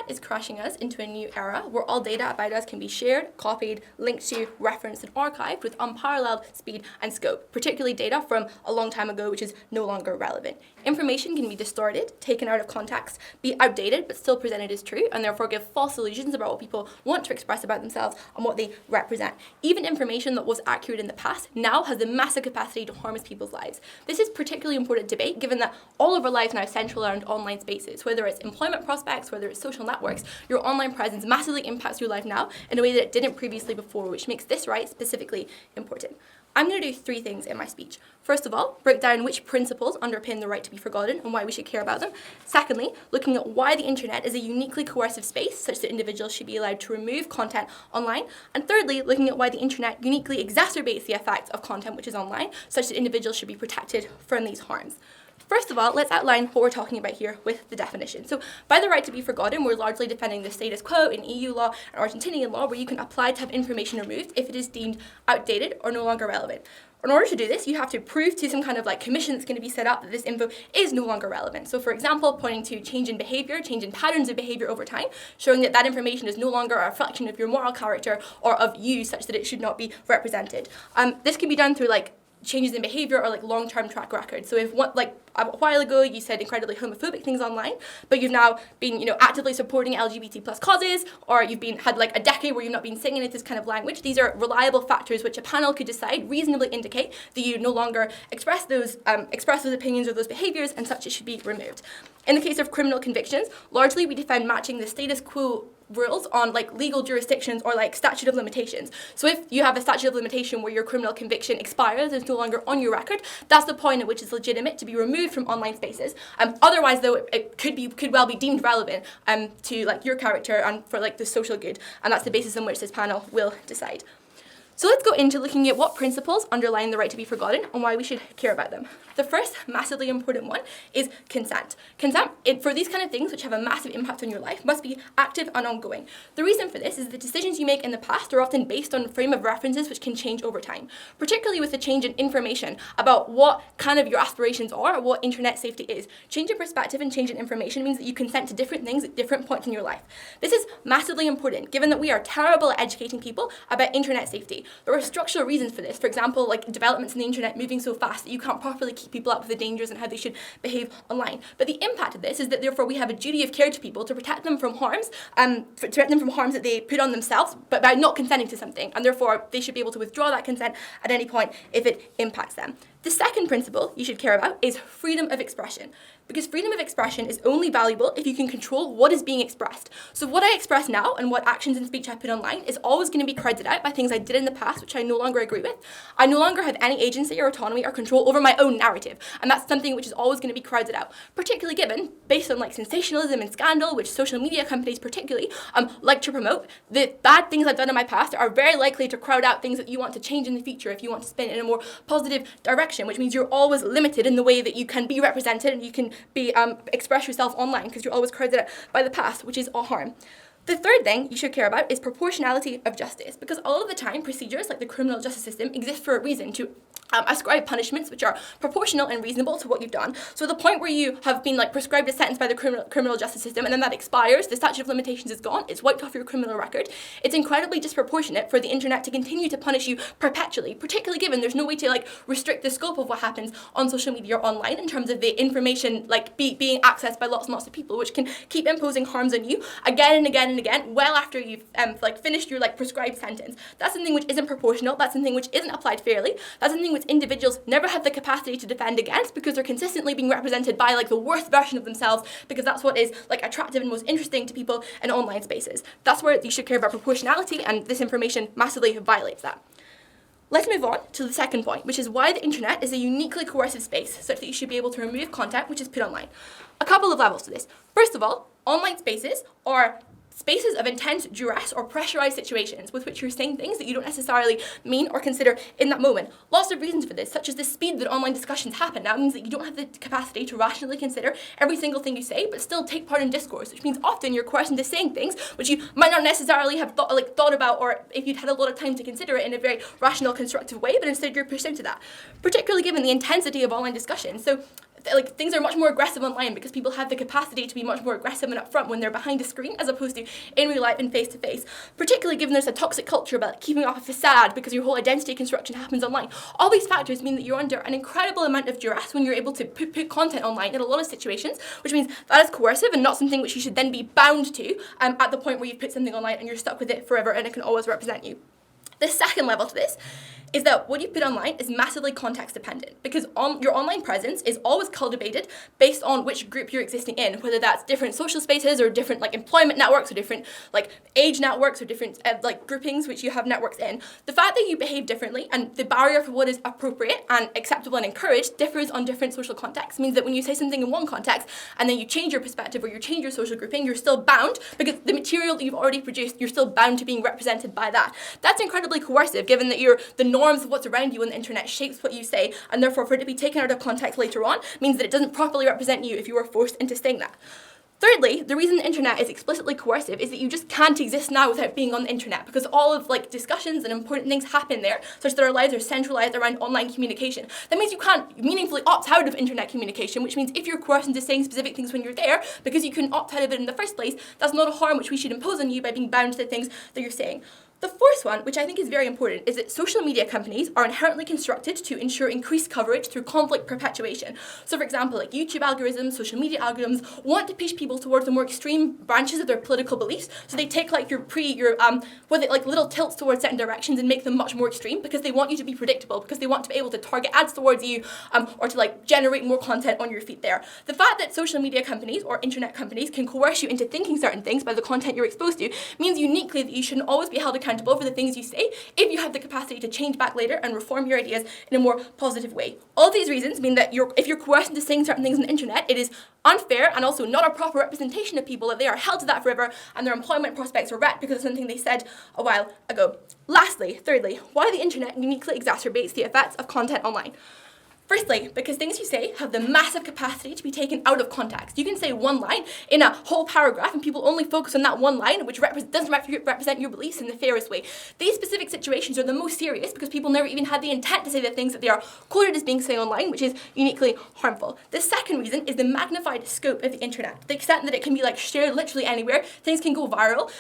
is crashing us into a new era where all data about us can be shared, copied, linked to, referenced, and archived with unparalleled speed and scope, particularly data from a long time ago which is no longer relevant. Information can be distorted, taken out of context, be outdated but still presented as true, and therefore give false illusions about what people want to express about themselves and what they represent. Even information that was accurate in the past now has the massive capacity to harm people's lives. This is particularly important debate given that all of our lives now central around online spaces, whether it's employment prospects, whether it's social networks. Your online presence massively impacts your life now in a way that it didn't previously before, which makes this right specifically important. I'm going to do 3 things in my speech. First of all, break down which principles underpin the right to be forgotten and why we should care about them. Secondly, looking at why the internet is a uniquely coercive space such that individuals should be allowed to remove content online. And thirdly, looking at why the internet uniquely exacerbates the effects of content which is online such that individuals should be protected from these harms. First of all, let's outline what we're talking about here with the definition. So, by the right to be forgotten, we're largely defending the status quo in EU law and Argentinian law, where you can apply to have information removed if it is deemed outdated or no longer relevant. In order to do this, you have to prove to some kind of commission that's going to be set up that this info is no longer relevant. So, for example, pointing to change in behavior, change in patterns of behavior over time, showing that that information is no longer a reflection of your moral character or of you, such that it should not be represented. This can be done through changes in behavior or long-term track record. So if a while ago you said incredibly homophobic things online, but you've now been actively supporting LGBT plus causes, or you've had a decade where you've not been singing this kind of language, these are reliable factors which a panel could decide reasonably indicate that you no longer express those opinions or those behaviors, and such it should be removed. In the case of criminal convictions, largely we defend matching the status quo rules on legal jurisdictions or statute of limitations. So if you have a statute of limitation where your criminal conviction expires, it's no longer on your record, that's the point at which it's legitimate to be removed from online spaces. Otherwise, though, it could well be deemed relevant to your character and for the social good, and that's the basis on which this panel will decide. So let's go into looking at what principles underline the right to be forgotten and why we should care about them. The first massively important one is consent. Consent, for these kind of things which have a massive impact on your life, must be active and ongoing. The reason for this is the decisions you make in the past are often based on a frame of references which can change over time, particularly with the change in information about what kind of your aspirations are or what internet safety is. Change in perspective and change in information means that you consent to different things at different points in your life. This is massively important given that we are terrible at educating people about internet safety. There are structural reasons for this. For example, developments in the internet moving so fast that you can't properly keep people up with the dangers and how they should behave online. But the impact of this is that therefore we have a duty of care to people to protect them from harms, that they put on themselves, but by not consenting to something, and therefore they should be able to withdraw that consent at any point if it impacts them. The second principle you should care about is freedom of expression, because freedom of expression is only valuable if you can control what is being expressed. So what I express now and what actions and speech I put online is always going to be credited out by things I did in the past which I no longer agree with. I no longer have any agency or autonomy or control over my own narrative, and that's something which is always going to be credited out, particularly given, based on sensationalism and scandal, which social media companies particularly like to promote, the bad things I've done in my past are very likely to crowd out things that you want to change in the future if you want to spin it in a more positive direction, which means you're always limited in the way that you can be represented and you can be express yourself online, because you're always credited out by the past, which is a harm. The third thing you should care about is proportionality of justice, because a lot of the time procedures like the criminal justice system exist for a reason, to ascribe punishments which are proportional and reasonable to what you've done. So the point where you have been prescribed a sentence by the criminal justice system and then that expires, the statute of limitations is gone, it's wiped off your criminal record, it's incredibly disproportionate for the internet to continue to punish you perpetually, particularly given there's no way to restrict the scope of what happens on social media or online in terms of the information being accessed by lots and lots of people, which can keep imposing harms on you again and again and again, well after you've finished your prescribed sentence. That's something which isn't proportional, that's something which isn't applied fairly, that's something which individuals never have the capacity to defend against, because they're consistently being represented by the worst version of themselves, because that's what is attractive and most interesting to people in online spaces. That's where you should care about proportionality, and this information massively violates that. Let's move on to the second point, which is why the internet is a uniquely coercive space such that you should be able to remove content which is put online. A couple of levels to this. First of all, online spaces are spaces of intense duress or pressurized situations with which you're saying things that you don't necessarily mean or consider in that moment. Lots of reasons for this, such as the speed that online discussions happen now means that you don't have the capacity to rationally consider every single thing you say, but still take part in discourse, which means often you're coerced into saying things which you might not necessarily have thought about, or if you'd had a lot of time to consider it in a very rational, constructive way, but instead you're pushed into that, particularly given the intensity of online discussion. So like things are much more aggressive online because people have the capacity to be much more aggressive and upfront when they're behind a screen as opposed to in real life and face to face. Particularly given there's a toxic culture about keeping off a facade because your whole identity construction happens online. All these factors mean that you're under an incredible amount of duress when you're able to put content online in a lot of situations, which means that is coercive and not something which you should then be bound to at the point where you've put something online and you're stuck with it forever and it can always represent you. The second level to this is that what you put online is massively context dependent because your online presence is always cultivated based on which group you're existing in, whether that's different social spaces or different like employment networks or different like age networks or different like groupings which you have networks in. The fact that you behave differently and the barrier for what is appropriate and acceptable and encouraged differs on different social contexts means that when you say something in one context and then you change your perspective or you change your social grouping, you're still bound because the material that you've already produced, you're still bound to being represented by that. That's incredibly coercive given that the norms of what's around you on the internet shapes what you say, and therefore for it to be taken out of context later on means that it doesn't properly represent you if you are forced into saying that. Thirdly, the reason the internet is explicitly coercive is that you just can't exist now without being on the internet because all of like discussions and important things happen there such that our lives are centralized around online communication. That means you can't meaningfully opt out of internet communication, which means if you're coerced into saying specific things when you're there because you couldn't opt out of it in the first place, that's not a harm which we should impose on you by being bound to the things that you're saying. The fourth one, which I think is very important, is that social media companies are inherently constructed to ensure increased coverage through conflict perpetuation. So for example, like YouTube algorithms, social media algorithms want to push people towards the more extreme branches of their political beliefs. So they take like like little tilts towards certain directions and make them much more extreme because they want you to be predictable, because they want to be able to target ads towards you or to like generate more content on your feed there. The fact that social media companies or internet companies can coerce you into thinking certain things by the content you're exposed to means uniquely that you shouldn't always be held accountable for the things you say if you have the capacity to change back later and reform your ideas in a more positive way. All these reasons mean that if you're coerced into saying certain things on the internet, it is unfair and also not a proper representation of people, that they are held to that forever and their employment prospects are wrecked because of something they said a while ago. Lastly, thirdly, why the internet uniquely exacerbates the effects of content online. Firstly, because things you say have the massive capacity to be taken out of context. You can say one line in a whole paragraph and people only focus on that one line, which doesn't represent your beliefs in the fairest way. These specific situations are the most serious because people never even had the intent to say the things that they are quoted as being said online, which is uniquely harmful. The second reason is the magnified scope of the internet. The extent that it can be like shared literally anywhere. Things can go viral.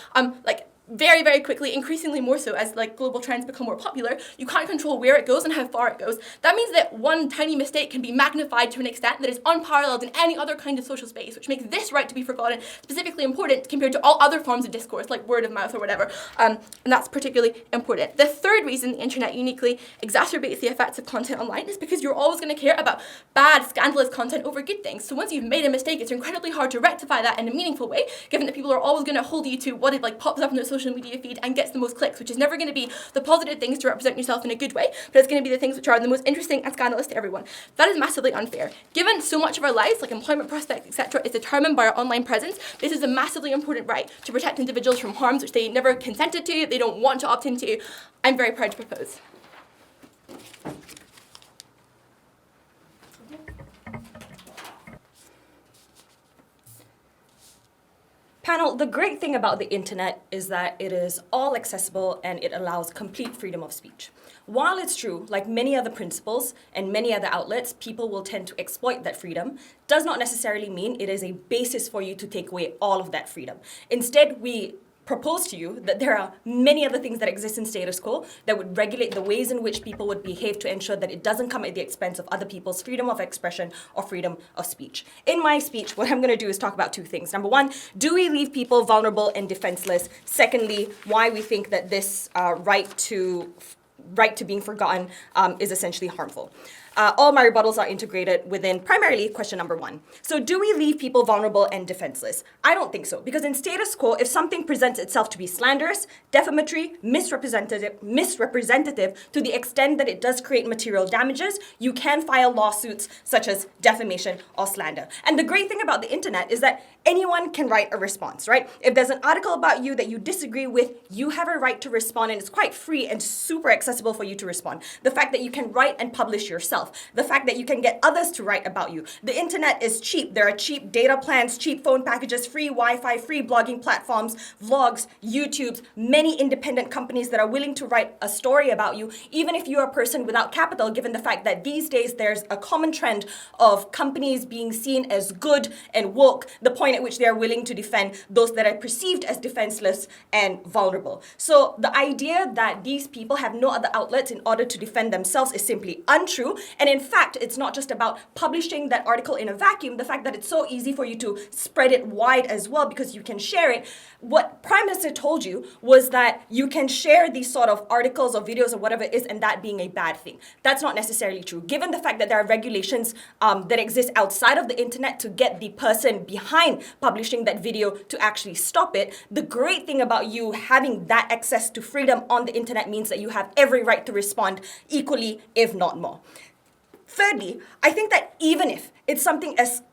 Very, very quickly, increasingly more so as like global trends become more popular. You can't control where it goes and how far it goes. That means that one tiny mistake can be magnified to an extent that is unparalleled in any other kind of social space, which makes this right to be forgotten specifically important compared to all other forms of discourse, like word of mouth or whatever. And that's particularly important. The third reason the internet uniquely exacerbates the effects of content online is because you're always going to care about bad, scandalous content over good things. So once you've made a mistake, it's incredibly hard to rectify that in a meaningful way, given that people are always going to hold you to what it like pops up in their social media feed and gets the most clicks, which is never going to be the positive things to represent yourself in a good way, but it's going to be the things which are the most interesting and scandalous to everyone. That is massively unfair. Given so much of our lives, like employment prospects, etc., is determined by our online presence, this is a massively important right to protect individuals from harms which they never consented to, they don't want to opt into. I'm very proud to propose. Panel, the great thing about the internet is that it is all accessible and it allows complete freedom of speech. While it's true, like many other principles and many other outlets, people will tend to exploit that freedom, does not necessarily mean it is a basis for you to take away all of that freedom. Instead, we propose to you that there are many other things that exist in status quo that would regulate the ways in which people would behave to ensure that it doesn't come at the expense of other people's freedom of expression or freedom of speech. In my speech, what I'm going to do is talk about two things. Number one, do we leave people vulnerable and defenseless? Secondly, why we think that this right to being forgotten is essentially harmful. All my rebuttals are integrated within primarily question number one. So do we leave people vulnerable and defenseless? I don't think so, because in status quo, if something presents itself to be slanderous, defamatory, misrepresentative to the extent that it does create material damages, you can file lawsuits such as defamation or slander. And the great thing about the internet is that anyone can write a response, right? If there's an article about you that you disagree with, you have a right to respond, and it's quite free and super accessible for you to respond. The fact that you can write and publish yourself. yourself. The fact that you can get others to write about you. The internet is cheap. There are cheap data plans, cheap phone packages, free Wi-Fi, free blogging platforms, vlogs, YouTubes, many independent companies that are willing to write a story about you, even if you're a person without capital, given the fact that these days there's a common trend of companies being seen as good and woke, the point at which they're willing to defend those that are perceived as defenseless and vulnerable. So the idea that these people have no other outlets in order to defend themselves is simply untrue. And in fact, it's not just about publishing that article in a vacuum, the fact that it's so easy for you to spread it wide as well because you can share it. What Prime Minister told you was that you can share these sort of articles or videos or whatever it is, and that being a bad thing. That's not necessarily true. Given the fact that there are regulations that exist outside of the internet to get the person behind publishing that video to actually stop it, the great thing about you having that access to freedom on the internet means that you have every right to respond equally, if not more. Thirdly, I think that even if it's something as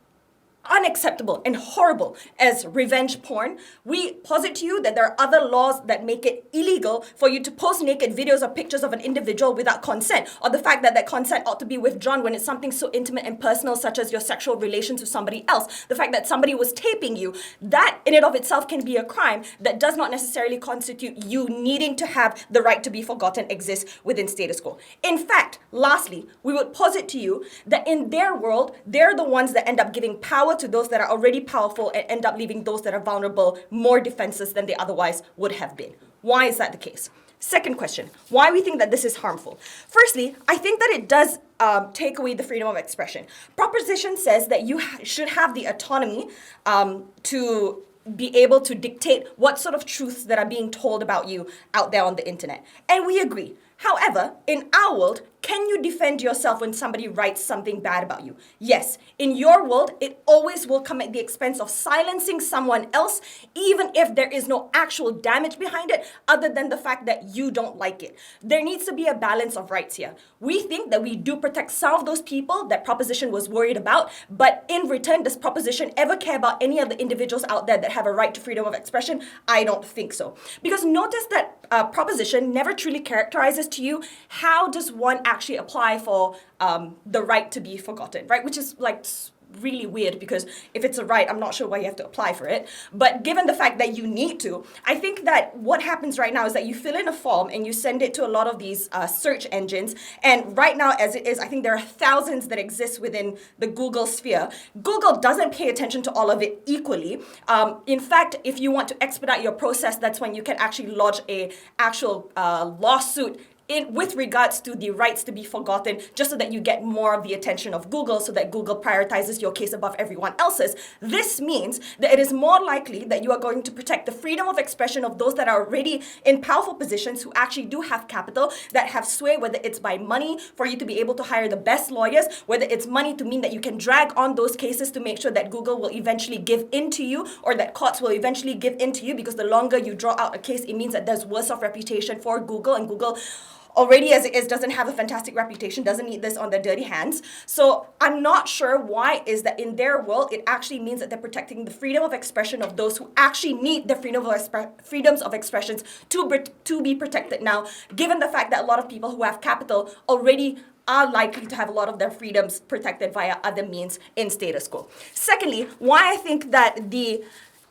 unacceptable and horrible as revenge porn, we posit to you that there are other laws that make it illegal for you to post naked videos or pictures of an individual without consent, or the fact that that consent ought to be withdrawn when it's something so intimate and personal such as your sexual relations with somebody else. The fact that somebody was taping you, that in and of itself can be a crime that does not necessarily constitute you needing to have the right to be forgotten exist within status quo. In fact, lastly, we would posit to you that in their world, they're the ones that end up giving power to those that are already powerful and end up leaving those that are vulnerable more defenseless than they otherwise would have been. Why is that the case? Second question, why we think that this is harmful. Firstly, I think that it does take away the freedom of expression. Proposition says that you should have the autonomy to be able to dictate what sort of truths that are being told about you out there on the internet. And we agree. However, in our world, can you defend yourself when somebody writes something bad about you? Yes. In your world, it always will come at the expense of silencing someone else, even if there is no actual damage behind it, other than the fact that you don't like it. There needs to be a balance of rights here. We think that we do protect some of those people that Proposition was worried about, but in return, does Proposition ever care about any of the individuals out there that have a right to freedom of expression? I don't think so. Because notice that Proposition never truly characterizes to you how does one actually apply for the right to be forgotten, right? Which is like really weird because if it's a right, I'm not sure why you have to apply for it. But given the fact that you need to, I think that what happens right now is that you fill in a form and you send it to a lot of these search engines. And right now, as it is, I think there are thousands that exist within the Google sphere. Google doesn't pay attention to all of it equally. In fact, if you want to expedite your process, that's when you can actually lodge a actual lawsuit with regards to the rights to be forgotten, just so that you get more of the attention of Google, so that Google prioritizes your case above everyone else's. This means that it is more likely that you are going to protect the freedom of expression of those that are already in powerful positions, who actually do have capital, that have sway, whether it's by money for you to be able to hire the best lawyers, whether it's money to mean that you can drag on those cases to make sure that Google will eventually give in to you, or that courts will eventually give in to you, because the longer you draw out a case, it means that there's worse off reputation for Google, and Google already as it is doesn't have a fantastic reputation, doesn't need this on their dirty hands. So I'm not sure why is that in their world it actually means that they're protecting the freedom of expression of those who actually need the freedoms of expressions to be protected now, given the fact that a lot of people who have capital already are likely to have a lot of their freedoms protected via other means in status quo. Secondly, why I think that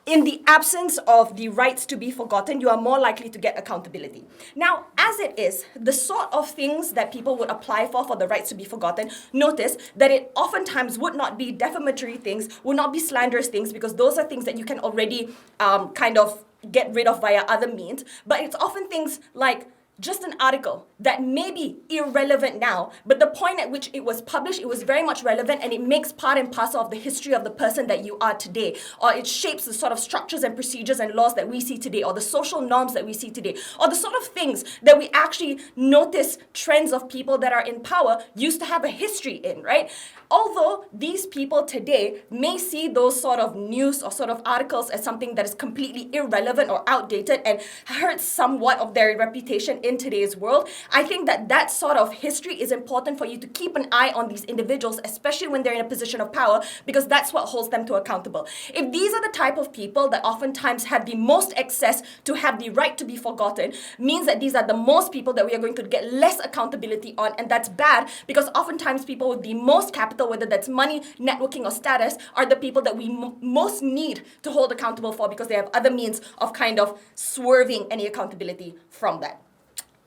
in the absence of the rights to be forgotten, you are more likely to get accountability. Now, as it is, the sort of things that people would apply for the rights to be forgotten, notice that it oftentimes would not be defamatory things, would not be slanderous things, because those are things that you can already kind of get rid of via other means. But it's often things like just an article that may be irrelevant now, but the point at which it was published, it was very much relevant, and it makes part and parcel of the history of the person that you are today, or it shapes the sort of structures and procedures and laws that we see today, or the social norms that we see today, or the sort of things that we actually notice trends of people that are in power used to have a history in, right? Although these people today may see those sort of news or sort of articles as something that is completely irrelevant or outdated and hurts somewhat of their reputation in today's world, I think that that sort of history is important for you to keep an eye on these individuals, especially when they're in a position of power, because that's what holds them to accountable. If these are the type of people that oftentimes have the most access to have the right to be forgotten, means that these are the most people that we are going to get less accountability on, and that's bad, because oftentimes people with the most capital, whether that's money, networking, or status, are the people that we most need to hold accountable for, because they have other means of kind of swerving any accountability from that.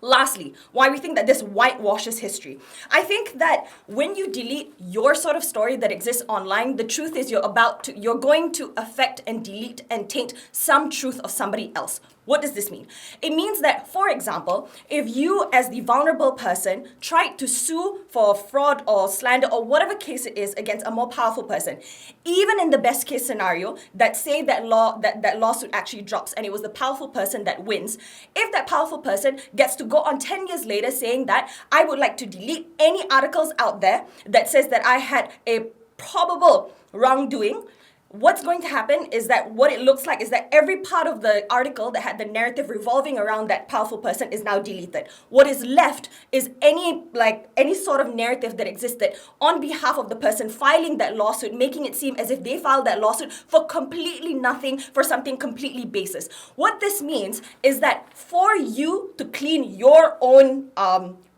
Lastly, why we think that this whitewashes history. I think that when you delete your sort of story that exists online, the truth is you're going to affect and delete and taint some truth of somebody else. What does this mean? It means that, for example, if you as the vulnerable person tried to sue for fraud or slander or whatever case it is against a more powerful person, even in the best case scenario, that say that lawsuit actually drops and it was the powerful person that wins, if that powerful person gets to go on 10 years later saying that I would like to delete any articles out there that says that I had a probable wrongdoing, what's going to happen is that what it looks like is that every part of the article that had the narrative revolving around that powerful person is now deleted. What is left is any sort of narrative that existed on behalf of the person filing that lawsuit, making it seem as if they filed that lawsuit for completely nothing, for something completely baseless. What this means is that for you to clean your own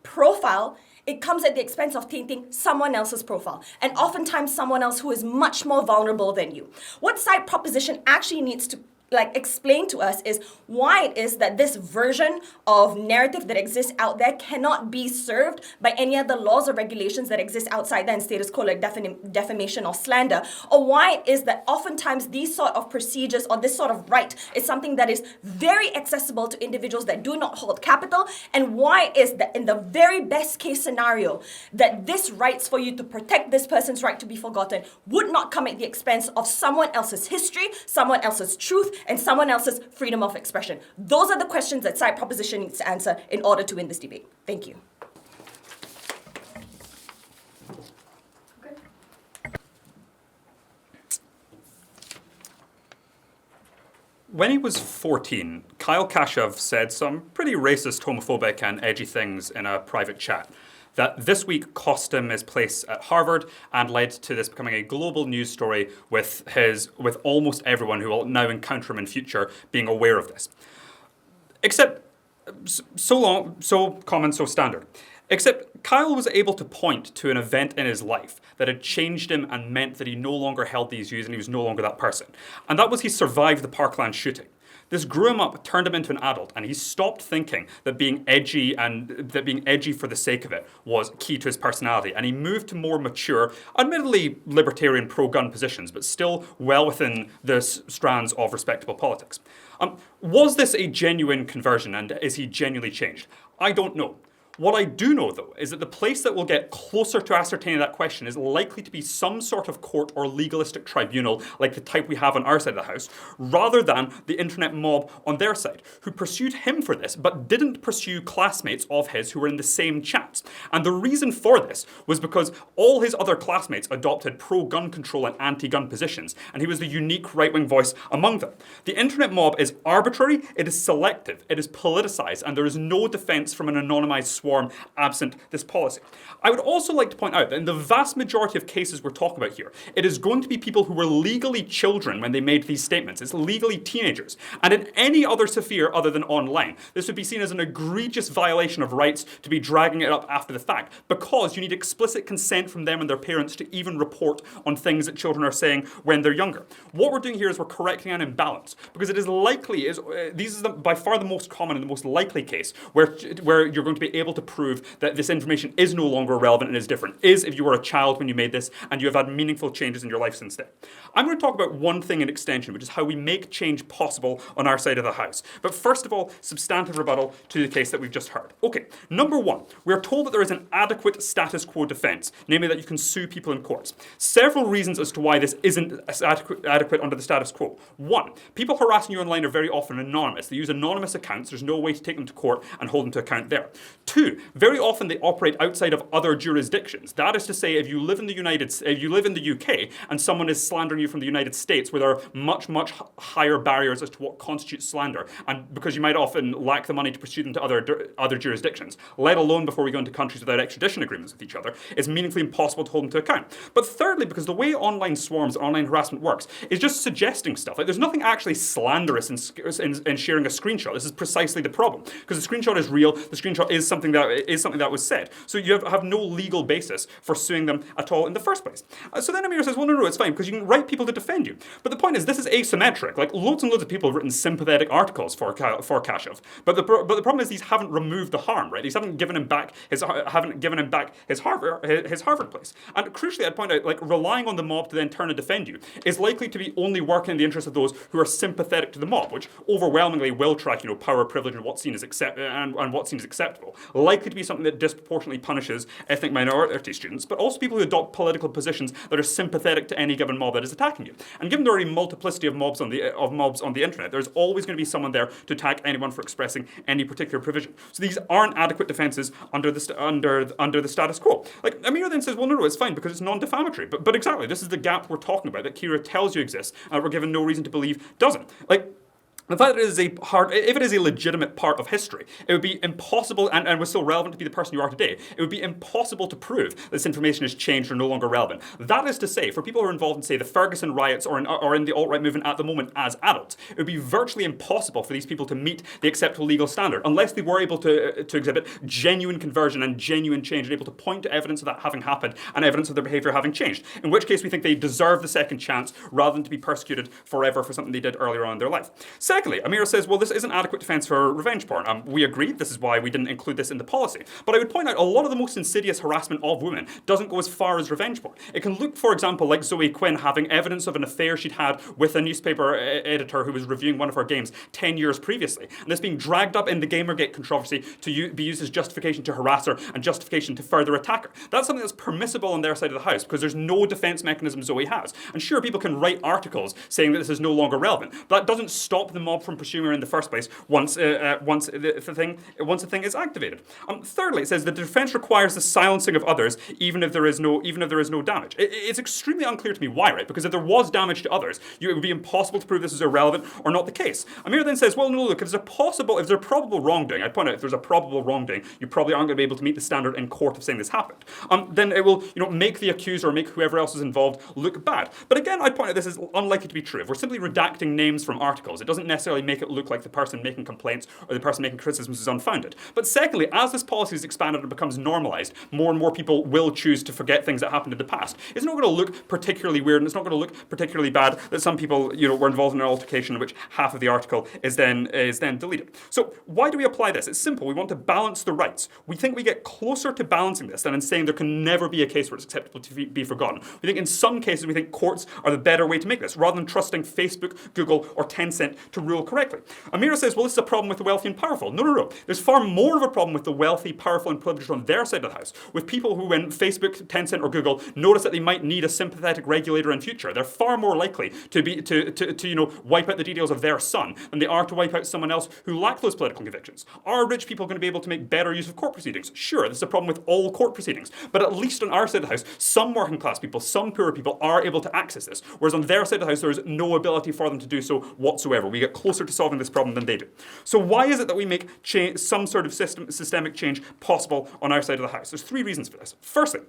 profile, it comes at the expense of tainting someone else's profile, and oftentimes someone else who is much more vulnerable than you. What side proposition actually needs to explain to us is why it is that this version of narrative that exists out there cannot be served by any other laws or regulations that exist outside that in status quo, like defamation or slander, or why it is that oftentimes these sort of procedures or this sort of right is something that is very accessible to individuals that do not hold capital, and why it is that in the very best case scenario that this rights for you to protect this person's right to be forgotten would not come at the expense of someone else's history, someone else's truth, and someone else's freedom of expression. Those are the questions that side proposition needs to answer in order to win this debate. Thank you. When he was 14, Kyle Kashuv said some pretty racist, homophobic, and edgy things in a private chat that this week cost him his place at Harvard and led to this becoming a global news story with almost everyone who will now encounter him in future being aware of this. Except, so common, so standard. Except Kyle was able to point to an event in his life that had changed him and meant that he no longer held these views and he was no longer that person. And that was he survived the Parkland shooting. This grew him up, turned him into an adult, and he stopped thinking that being edgy for the sake of it was key to his personality. And he moved to more mature, admittedly libertarian pro-gun positions, but still well within the strands of respectable politics. Was this a genuine conversion, and is he genuinely changed? I don't know. What I do know, though, is that the place that will get closer to ascertaining that question is likely to be some sort of court or legalistic tribunal like the type we have on our side of the house, rather than the internet mob on their side, who pursued him for this, but didn't pursue classmates of his who were in the same chats. And the reason for this was because all his other classmates adopted pro-gun control and anti-gun positions, and he was the unique right-wing voice among them. The internet mob is arbitrary, it is selective, it is politicized, and there is no defense from an anonymized swarm absent this policy. I would also like to point out that in the vast majority of cases we're talking about here, it is going to be people who were legally children when they made these statements. It's legally teenagers. And in any other sphere other than online, this would be seen as an egregious violation of rights to be dragging it up after the fact, because you need explicit consent from them and their parents to even report on things that children are saying when they're younger. What we're doing here is we're correcting an imbalance, because it is likely, these is by far the most common and the most likely case where you're going to be able to prove that this information is no longer relevant and is different, is if you were a child when you made this and you have had meaningful changes in your life since then. I'm going to talk about one thing in extension, which is how we make change possible on our side of the house. But first of all, substantive rebuttal to the case that we've just heard. Okay, number one, we are told that there is an adequate status quo defense, namely that you can sue people in courts. Several reasons as to why this isn't adequate under the status quo. One, people harassing you online are very often anonymous. They use anonymous accounts. There's no way to take them to court and hold them to account there. Two, Two, very often they operate outside of other jurisdictions. That is to say, if you live in the UK and someone is slandering you from the United States, where there are much, much higher barriers as to what constitutes slander, and because you might often lack the money to pursue them to other jurisdictions, let alone before we go into countries without extradition agreements with each other, it's meaningfully impossible to hold them to account. But thirdly, because the way online swarms, online harassment works, is just suggesting stuff. Like, there's nothing actually slanderous in sharing a screenshot. This is precisely the problem, because the screenshot is real. The screenshot is something that was said. So you have no legal basis for suing them at all in the first place. So then Amir says, well, no, it's fine, because you can write people to defend you. But the point is, this is asymmetric. Like, loads and loads of people have written sympathetic articles for Kashev. But the problem is, these haven't removed the harm, right? These haven't given him back his Harvard place. And crucially, I'd point out, like, relying on the mob to then turn and defend you is likely to be only working in the interest of those who are sympathetic to the mob, which overwhelmingly will track, power, privilege, and what's seen as acceptable. Likely to be something that disproportionately punishes ethnic minority students, but also people who adopt political positions that are sympathetic to any given mob that is attacking you. And given there are a multiplicity of mobs on the internet, there's always going to be someone there to attack anyone for expressing any particular provision. So these aren't adequate defenses under the status quo. Like, Amir then says, well, no, it's fine because it's non-defamatory. But exactly, this is the gap we're talking about that Kira tells you exists, and we're given no reason to believe doesn't. Like, the fact that if it is a legitimate part of history, it would be impossible, and was still relevant to be the person you are today, it would be impossible to prove that this information has changed or no longer relevant. That is to say, for people who are involved in, say, the Ferguson riots or in the alt-right movement at the moment as adults, it would be virtually impossible for these people to meet the acceptable legal standard unless they were able to exhibit genuine conversion and genuine change and able to point to evidence of that having happened and evidence of their behaviour having changed, in which case we think they deserve the second chance rather than to be persecuted forever for something they did earlier on in their life. Secondly, Amira says, well, this isn't adequate defence for revenge porn. We agree, this is why we didn't include this in the policy. But I would point out a lot of the most insidious harassment of women doesn't go as far as revenge porn. It can look, for example, like Zoe Quinn having evidence of an affair she'd had with a newspaper editor who was reviewing one of her games 10 years previously. And this being dragged up in the Gamergate controversy to be used as justification to harass her and justification to further attack her. That's something that's permissible on their side of the house because there's no defence mechanism Zoe has. And sure, people can write articles saying that this is no longer relevant, but that doesn't stop the mob from pursuing her in the first place once the thing is activated. Thirdly, it says the defence requires the silencing of others even if there is no damage. It's extremely unclear to me why, right? Because if there was damage to others, it would be impossible to prove this is irrelevant or not the case. Amir then says, well, no, look, if there's a probable wrongdoing, I'd point out if there's a probable wrongdoing, you probably aren't going to be able to meet the standard in court of saying this happened. Then it will, make the accuser or make whoever else is involved look bad. But again, I'd point out this is unlikely to be true. If we're simply redacting names from articles, it doesn't necessarily make it look like the person making complaints or the person making criticisms is unfounded. But secondly, as this policy is expanded and becomes normalised, more and more people will choose to forget things that happened in the past. It's not going to look particularly weird and it's not going to look particularly bad that some people, were involved in an altercation in which half of the article is then deleted. So why do we apply this? It's simple. We want to balance the rights. We think we get closer to balancing this than in saying there can never be a case where it's acceptable to be forgotten. We think in some cases we think courts are the better way to make this, rather than trusting Facebook, Google, or Tencent to rule correctly. Amira says, well, this is a problem with the wealthy and powerful. No. There's far more of a problem with the wealthy, powerful, and privileged on their side of the house, with people who, when Facebook, Tencent, or Google notice that they might need a sympathetic regulator in future, they're far more likely to wipe out the details of their son than they are to wipe out someone else who lack those political convictions. Are rich people going to be able to make better use of court proceedings? Sure, this is a problem with all court proceedings, but at least on our side of the house, some working class people, some poorer people are able to access this, whereas on their side of the house, there is no ability for them to do so whatsoever. We get closer to solving this problem than they do. So why is it that we make some sort of systemic change possible on our side of the house? There's three reasons for this. Firstly,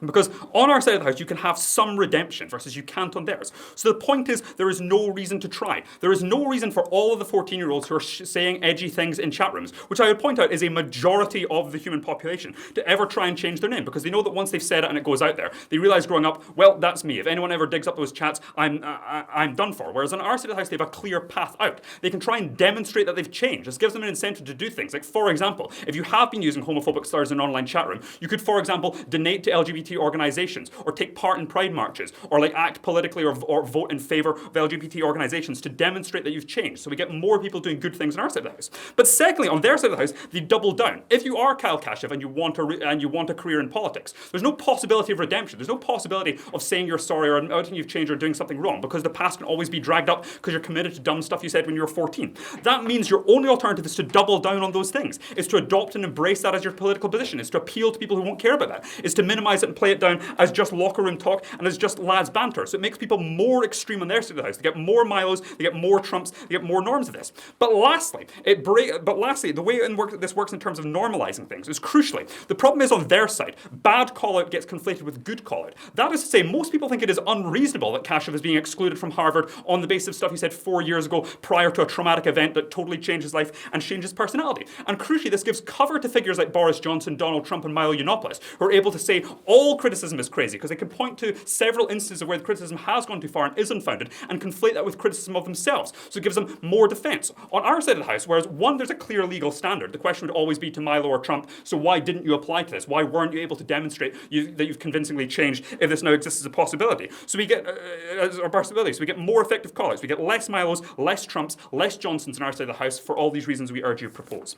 because on our side of the house, you can have some redemption versus you can't on theirs. So the point is, there is no reason to try. There is no reason for all of the 14-year-olds who are saying edgy things in chat rooms, which I would point out is a majority of the human population, to ever try and change their name, because they know that once they've said it and it goes out there, they realise growing up, well, that's me. If anyone ever digs up those chats, I'm done for. Whereas on our side of the house, they have a clear path out. They can try and demonstrate that they've changed. This gives them an incentive to do things. Like, for example, if you have been using homophobic slurs in an online chat room, you could, for example, donate to LGBT LGBT organizations, or take part in pride marches, or like act politically or vote in favor of LGBT organizations to demonstrate that you've changed. So we get more people doing good things on our side of the house. But secondly, on their side of the house, they double down. If you are Kyle Kashuv and you want a career in politics, there's no possibility of redemption. There's no possibility of saying you're sorry or admitting you've changed or doing something wrong, because the past can always be dragged up because you're committed to dumb stuff you said when you were 14. That means your only alternative is to double down on those things, is to adopt and embrace that as your political position, is to appeal to people who won't care about that, is to minimize it and play it down as just locker room talk and as just lads banter. So it makes people more extreme on their side of the house. They get more Milos, they get more Trumps, they get more norms of this. But lastly, the way this works in terms of normalizing things is crucially, the problem is on their side, bad call-out gets conflated with good call-out. That is to say, most people think it is unreasonable that Kashuv is being excluded from Harvard on the basis of stuff he said 4 years ago prior to a traumatic event that totally changed his life and changed his personality. And crucially, this gives cover to figures like Boris Johnson, Donald Trump, and Milo Yiannopoulos, who are able to say all criticism is crazy, because they can point to several instances of where the criticism has gone too far and is unfounded, and conflate that with criticism of themselves. So it gives them more defense. On our side of the house, whereas one, there's a clear legal standard. The question would always be to Milo or Trump, so why didn't you apply to this? Why weren't you able to demonstrate that you've convincingly changed if this now exists as a possibility? So we get so we get more effective call-outs. We get less Milos, less Trumps, less Johnsons on our side of the house for all these reasons we urge you to propose.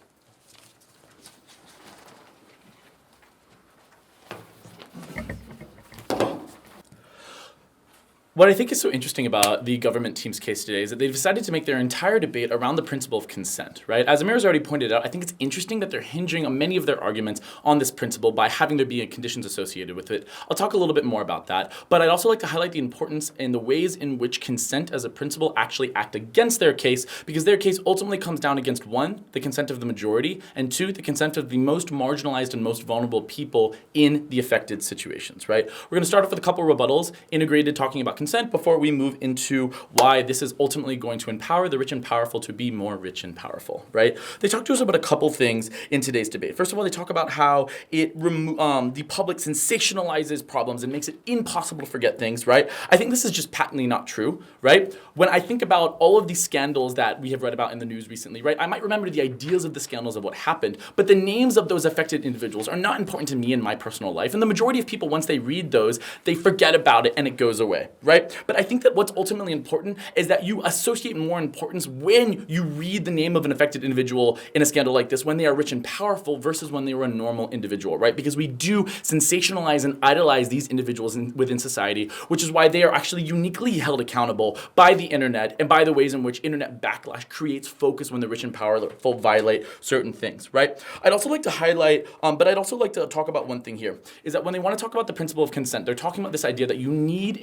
What I think is so interesting about the government team's case today is that they've decided to make their entire debate around the principle of consent, right? As Amir's already pointed out, I think it's interesting that they're hinging on many of their arguments on this principle by having there be conditions associated with it. I'll talk a little bit more about that, but I'd also like to highlight the importance and the ways in which consent as a principle actually act against their case, because their case ultimately comes down against, one, the consent of the majority, and two, the consent of the most marginalized and most vulnerable people in the affected situations, right? We're gonna start off with a couple rebuttals, integrated, talking about consent, before we move into why this is ultimately going to empower the rich and powerful to be more rich and powerful, right? They talk to us about a couple things in today's debate. First of all, they talk about how the public sensationalizes problems and makes it impossible to forget things, right? I think this is just patently not true, right? When I think about all of these scandals that we have read about in the news recently, right, I might remember the ideas of the scandals of what happened, but the names of those affected individuals are not important to me in my personal life. And the majority of people, once they read those, they forget about it and it goes away, right? But I think that what's ultimately important is that you associate more importance when you read the name of an affected individual in a scandal like this, when they are rich and powerful versus when they were a normal individual, right? Because we do sensationalize and idolize these individuals within society, which is why they are actually uniquely held accountable by the internet and by the ways in which internet backlash creates focus when the rich and powerful violate certain things, right? I'd also like to highlight, but I'd also like to talk about one thing here, is that when they want to talk about the principle of consent, they're talking about this idea that you need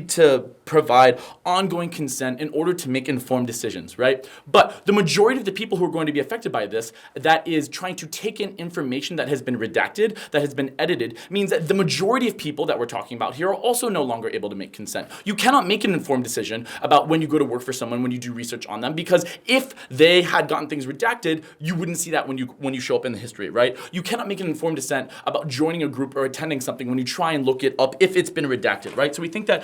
to provide ongoing consent in order to make informed decisions, right? But the majority of the people who are going to be affected by this, that is trying to take in information that has been redacted, that has been edited, means that the majority of people that we're talking about here are also no longer able to make consent. You cannot make an informed decision about when you go to work for someone, when you do research on them, because if they had gotten things redacted, you wouldn't see that when you show up in the history, right? You cannot make an informed dissent about joining a group or attending something when you try and look it up if it's been redacted, right? So we think that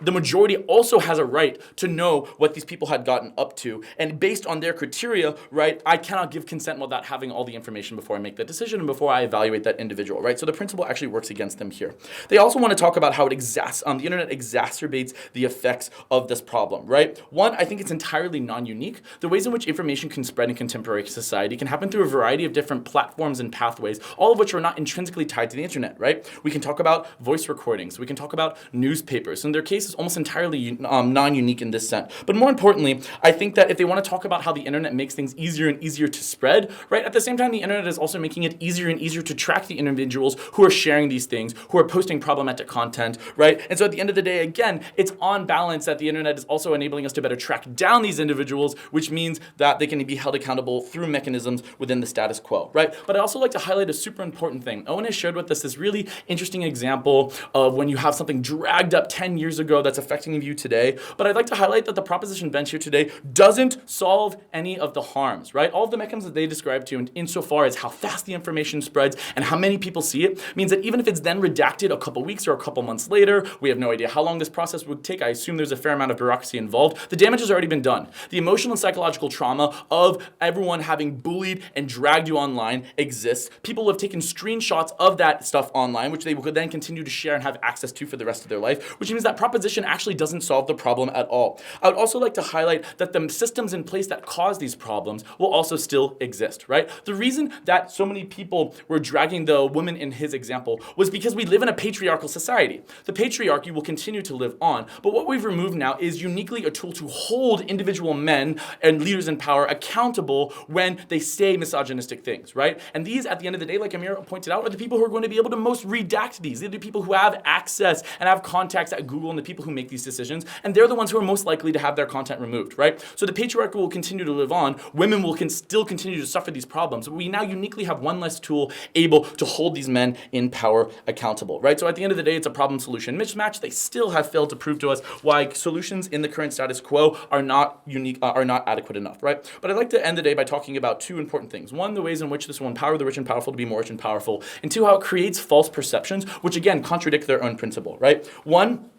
the majority also has a right to know what these people had gotten up to, and based on their criteria, right, I cannot give consent without having all the information before I make that decision and before I evaluate that individual, right? So the principle actually works against them here. They also want to talk about how the internet exacerbates the effects of this problem, right? One, I think it's entirely non-unique. The ways in which information can spread in contemporary society can happen through a variety of different platforms and pathways, all of which are not intrinsically tied to the internet, right? We can talk about voice recordings, we can talk about newspapers. In their case, it's almost entirely non-unique in this sense. But more importantly, I think that if they want to talk about how the internet makes things easier and easier to spread, right, at the same time, the internet is also making it easier and easier to track the individuals who are sharing these things, who are posting problematic content, right? And so at the end of the day, again, it's on balance that the internet is also enabling us to better track down these individuals, which means that they can be held accountable through mechanisms within the status quo, right? But I'd also like to highlight a super important thing. Owen has shared with us this really interesting example of when you have something dragged up 10 10 years ago that's affecting you today. But I'd like to highlight that the proposition bench here today doesn't solve any of the harms, right? All of the mechanisms that they describe to you insofar as how fast the information spreads and how many people see it means that even if it's then redacted a couple weeks or a couple months later, we have no idea how long this process would take. I assume there's a fair amount of bureaucracy involved. The damage has already been done. The emotional and psychological trauma of everyone having bullied and dragged you online exists. People have taken screenshots of that stuff online, which they could then continue to share and have access to for the rest of their life, which means that proposition actually doesn't solve the problem at all. I would also like to highlight that the systems in place that cause these problems will also still exist, right? The reason that so many people were dragging the woman in his example was because we live in a patriarchal society. The patriarchy will continue to live on, but what we've removed now is uniquely a tool to hold individual men and leaders in power accountable when they say misogynistic things, right? And these, at the end of the day, like Amir pointed out, are the people who are going to be able to most redact these. They're the people who have access and have contacts at Google and the people who make these decisions, and they're the ones who are most likely to have their content removed, right? So the patriarchy will continue to live on. Women will still continue to suffer these problems. But we now uniquely have one less tool able to hold these men in power accountable, right? So at the end of the day, it's a problem-solution mismatch. They still have failed to prove to us why solutions in the current status quo are not unique, are not adequate enough, right? But I'd like to end the day by talking about two important things. One, the ways in which this will empower the rich and powerful to be more rich and powerful. And two, how it creates false perceptions, which again contradict their own principle, right? One,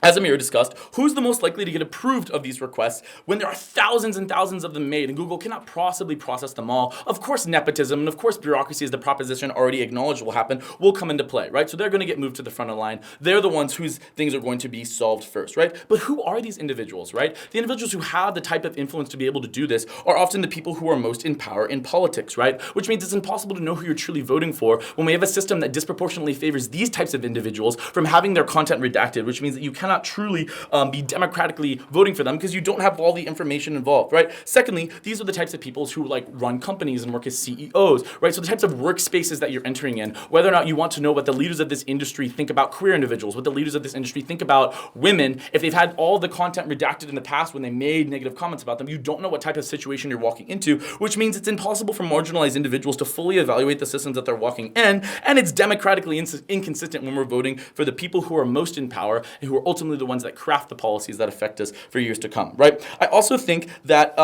as Amir discussed, who's the most likely to get approved of these requests when there are thousands and thousands of them made and Google cannot possibly process them all? Of course, nepotism and of course bureaucracy, as the proposition already acknowledged will happen, will come into play, right? So they're going to get moved to the front of the line. They're the ones whose things are going to be solved first, right? But who are these individuals, right? The individuals who have the type of influence to be able to do this are often the people who are most in power in politics, right? Which means it's impossible to know who you're truly voting for when we have a system that disproportionately favors these types of individuals from having their content redacted, which means that you cannot truly be democratically voting for them because you don't have all the information involved, right? Secondly, these are the types of people who like run companies and work as CEOs, right? So the types of workspaces that you're entering in, whether or not you want to know what the leaders of this industry think about queer individuals, what the leaders of this industry think about women, if they've had all the content redacted in the past when they made negative comments about them, you don't know what type of situation you're walking into, which means it's impossible for marginalized individuals to fully evaluate the systems that they're walking in, and it's democratically inconsistent when we're voting for the people who are most in power and who are ultimately the ones that craft the policies that affect us for years to come, right? I also think that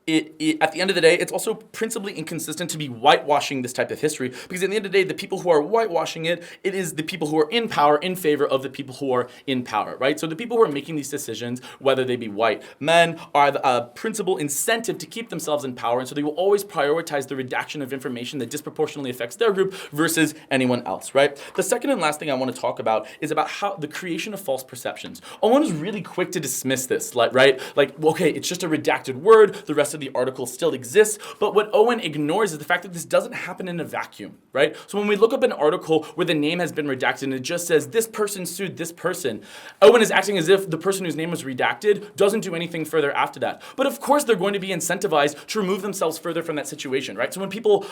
at the end of the day, it's also principally inconsistent to be whitewashing this type of history because at the end of the day, the people who are whitewashing it is the people who are in power in favor of the people who are in power, right? So the people who are making these decisions, whether they be white men, are the principal incentive to keep themselves in power, and so they will always prioritize the redaction of information that disproportionately affects their group versus anyone else, right? The second and last thing I want to talk about is about how the creation of false perceptions. Owen is really quick to dismiss this, right? Like, okay, it's just a redacted word, the rest of the article still exists, but what Owen ignores is the fact that this doesn't happen in a vacuum, right? So when we look up an article where the name has been redacted and it just says this person sued this person, Owen is acting as if the person whose name was redacted doesn't do anything further after that. But of course they're going to be incentivized to remove themselves further from that situation, right? So when people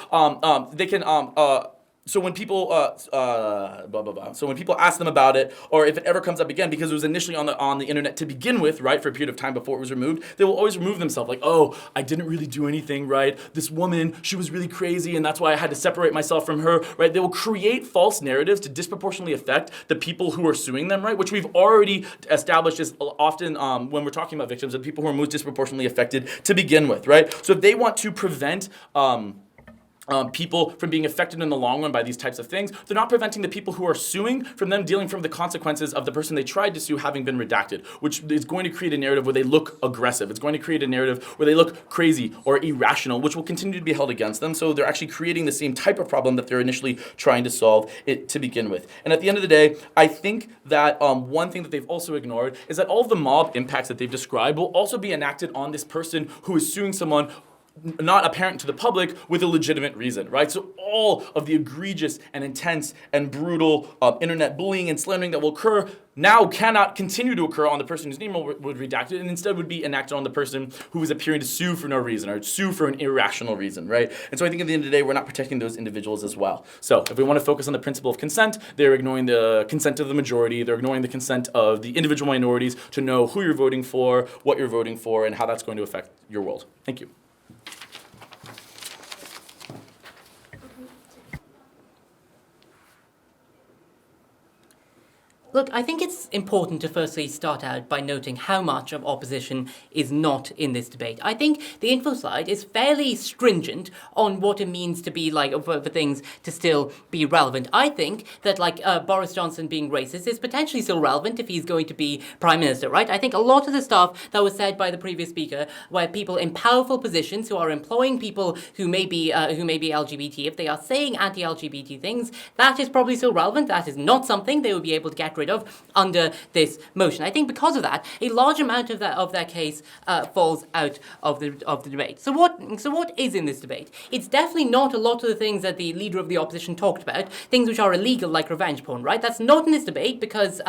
So when people So when people ask them about it, or if it ever comes up again, because it was initially on the internet to begin with, right, for a period of time before it was removed, they will always remove themselves. Like, oh, I didn't really do anything, right? This woman, she was really crazy, and that's why I had to separate myself from her, right? They will create false narratives to disproportionately affect the people who are suing them, right? Which we've already established is often when we're talking about victims, the people who are most disproportionately affected to begin with, right? So if they want to prevent people from being affected in the long run by these types of things, they're not preventing the people who are suing from them dealing from the consequences of the person they tried to sue having been redacted, which is going to create a narrative where they look aggressive. It's going to create a narrative where they look crazy or irrational, which will continue to be held against them. So they're actually creating the same type of problem that they're initially trying to solve it to begin with. And at the end of the day, I think that one thing that they've also ignored is that all of the mob impacts that they've described will also be enacted on this person who is suing someone not apparent to the public with a legitimate reason, right? So all of the egregious and intense and brutal internet bullying and slandering that will occur now cannot continue to occur on the person whose name would redacted, and instead would be enacted on the person who is appearing to sue for no reason or sue for an irrational reason, right? And so I think at the end of the day, we're not protecting those individuals as well. So if we want to focus on the principle of consent, they're ignoring the consent of the majority, they're ignoring the consent of the individual minorities to know who you're voting for, what you're voting for, and how that's going to affect your world. Thank you. Look, I think it's important to firstly start out by noting how much of opposition is not in this debate. I think the info slide is fairly stringent on what it means to be like for things to still be relevant. I think that like Boris Johnson being racist is potentially still relevant if he's going to be Prime Minister, right? I think a lot of the stuff that was said by the previous speaker, where people in powerful positions who are employing people who may be LGBT, if they are saying anti-LGBT things, that is probably still relevant. That is not something they would be able to get rid of under this motion. I think because of that, a large amount of that case falls out of the debate. So what is in this debate? It's definitely not a lot of the things that the leader of the opposition talked about, things which are illegal like revenge porn, right? That's not in this debate because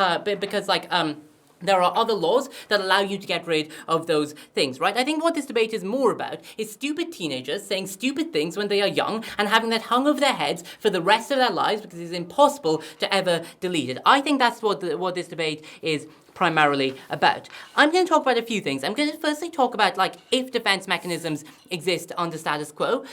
there are other laws that allow you to get rid of those things, right? I think what this debate is more about is stupid teenagers saying stupid things when they are young and having that hung over their heads for the rest of their lives because it's impossible to ever delete it. I think that's what this debate is primarily about. I'm going to talk about a few things. I'm going to firstly talk about like if defense mechanisms exist under status quo,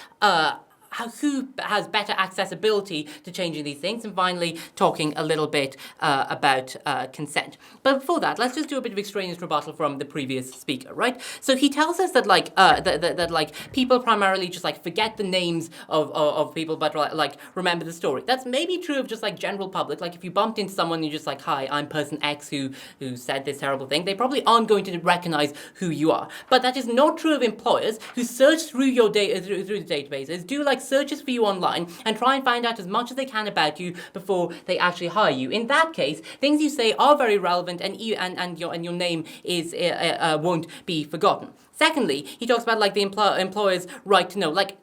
who has better accessibility to changing these things, and finally talking a little bit about consent. But before that, let's just do a bit of extraneous rebuttal from the previous speaker, right? So he tells us that like that like people primarily just like forget the names of people, but like remember the story. That's maybe true of just like general public. Like if you bumped into someone, you're just like, hi, I'm person X who said this terrible thing. They probably aren't going to recognize who you are. But that is not true of employers who search through your data through the databases, do like searches for you online and try and find out as much as they can about you before they actually hire you. In that case, things you say are very relevant, and your name is won't be forgotten. Secondly, he talks about like the employer's right to know, like.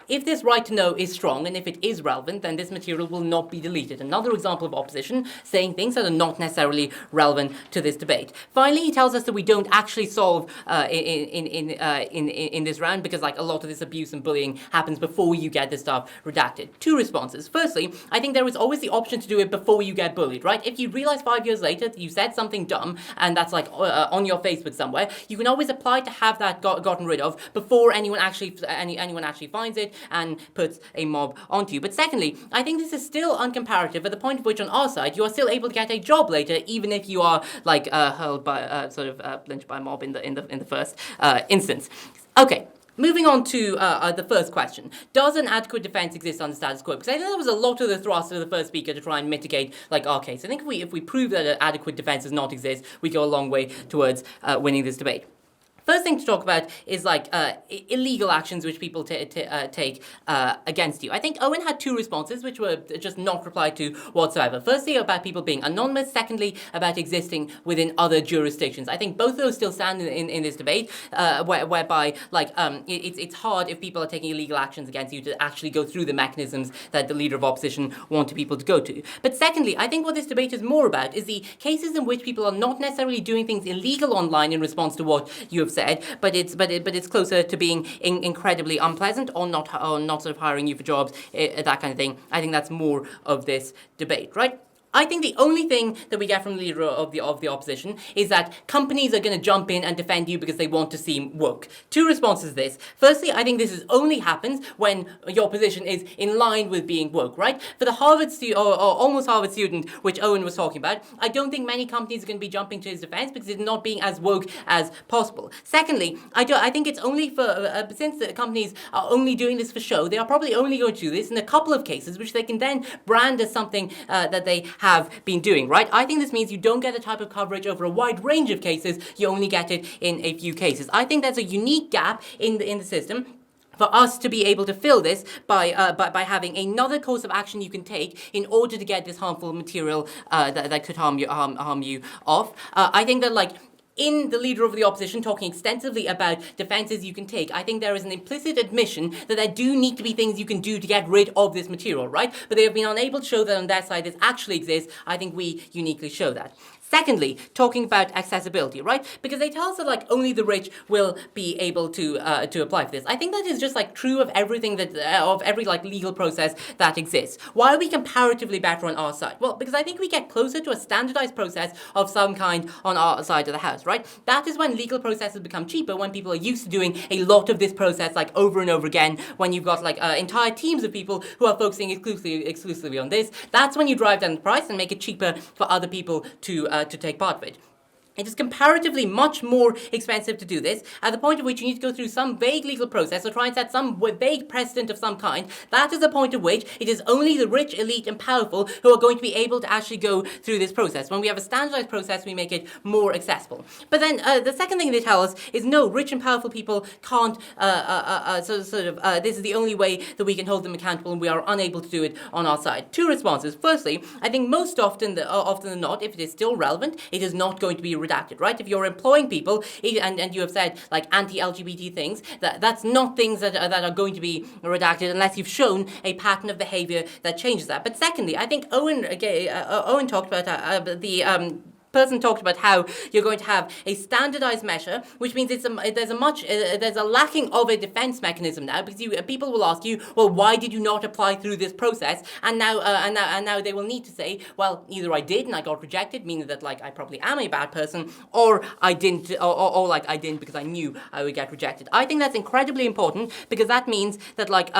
If this right to know is strong and if it is relevant, then this material will not be deleted. Another example of opposition saying things that are not necessarily relevant to this debate. Finally, he tells us that we don't actually solve in this round because like a lot of this abuse and bullying happens before you get this stuff redacted. Two responses. Firstly, I think there is always the option to do it before you get bullied, right? If you realize 5 years later that you said something dumb and that's like on your Facebook somewhere, you can always apply to have that gotten rid of before anyone actually finds it and puts a mob onto you. But secondly, I think this is still uncomparative at the point of which on our side you are still able to get a job later, even if you are like hurled by lynched by a mob in the first instance. Okay. Moving on to the first question. Does an adequate defense exist under status quo? Because I think that was a lot of the thrust of the first speaker to try and mitigate like our case. I think if we prove that an adequate defense does not exist, we go a long way towards winning this debate. First thing to talk about is like illegal actions which people take against you. I think Owen had two responses which were just not replied to whatsoever. Firstly, about people being anonymous. Secondly, about existing within other jurisdictions. I think both of those still stand in this debate, whereby like it's hard if people are taking illegal actions against you to actually go through the mechanisms that the leader of opposition wanted people to go to. But secondly, I think what this debate is more about is the cases in which people are not necessarily doing things illegal online in response to what you have said, but it's closer to being incredibly unpleasant or not sort of hiring you for jobs, that kind of thing. I think that's more of this debate, right? I think the only thing that we get from the leader of the opposition is that companies are going to jump in and defend you because they want to seem woke. Two responses to this. Firstly, I think this only happens when your position is in line with being woke, right? For the Harvard student, or almost Harvard student, which Owen was talking about, I don't think many companies are going to be jumping to his defense because it's not being as woke as possible. Secondly, I think it's only for, since the companies are only doing this for show, they are probably only going to do this in a couple of cases, which they can then brand as something that they have been doing, right? I think this means you don't get a type of coverage over a wide range of cases, you only get it in a few cases. I think that's a unique gap in the system for us to be able to fill this by having another course of action you can take in order to get this harmful material that could harm you off. I think that like in the leader of the opposition talking extensively about defenses you can take, I think there is an implicit admission that there do need to be things you can do to get rid of this material, right? But they have been unable to show that on their side this actually exists. I think we uniquely show that. Secondly, talking about accessibility, right? Because they tell us that like only the rich will be able to apply for this. I think that is just like true of everything that of every like legal process that exists. Why are we comparatively better on our side? Well, because I think we get closer to a standardized process of some kind on our side of the house, right? That is when legal processes become cheaper, when people are used to doing a lot of this process like over and over again, when you've got like entire teams of people who are focusing exclusively on this. That's when you drive down the price and make it cheaper for other people to take part of it. It is comparatively much more expensive to do this, at the point at which you need to go through some vague legal process or try and set some vague precedent of some kind. That is the point at which it is only the rich, elite, and powerful who are going to be able to actually go through this process. When we have a standardized process, we make it more accessible. But then the second thing they tell us is no, rich and powerful people can't, this is the only way that we can hold them accountable, and we are unable to do it on our side. Two responses. Firstly, I think most often than not, if it is still relevant, it is not going to be redacted, right? If you're employing people and you have said like anti-LGBT things, that's not things that are going to be redacted unless you've shown a pattern of behavior that changes that. But secondly, I think Owen talked about person talked about how you're going to have a standardized measure, which means there's a lacking of a defense mechanism now, because people will ask you, well, why did you not apply through this process? And now they will need to say, well, either I did and I got rejected, meaning that like I probably am a bad person, or I didn't, or like I didn't because I knew I would get rejected. I think that's incredibly important, because that means that like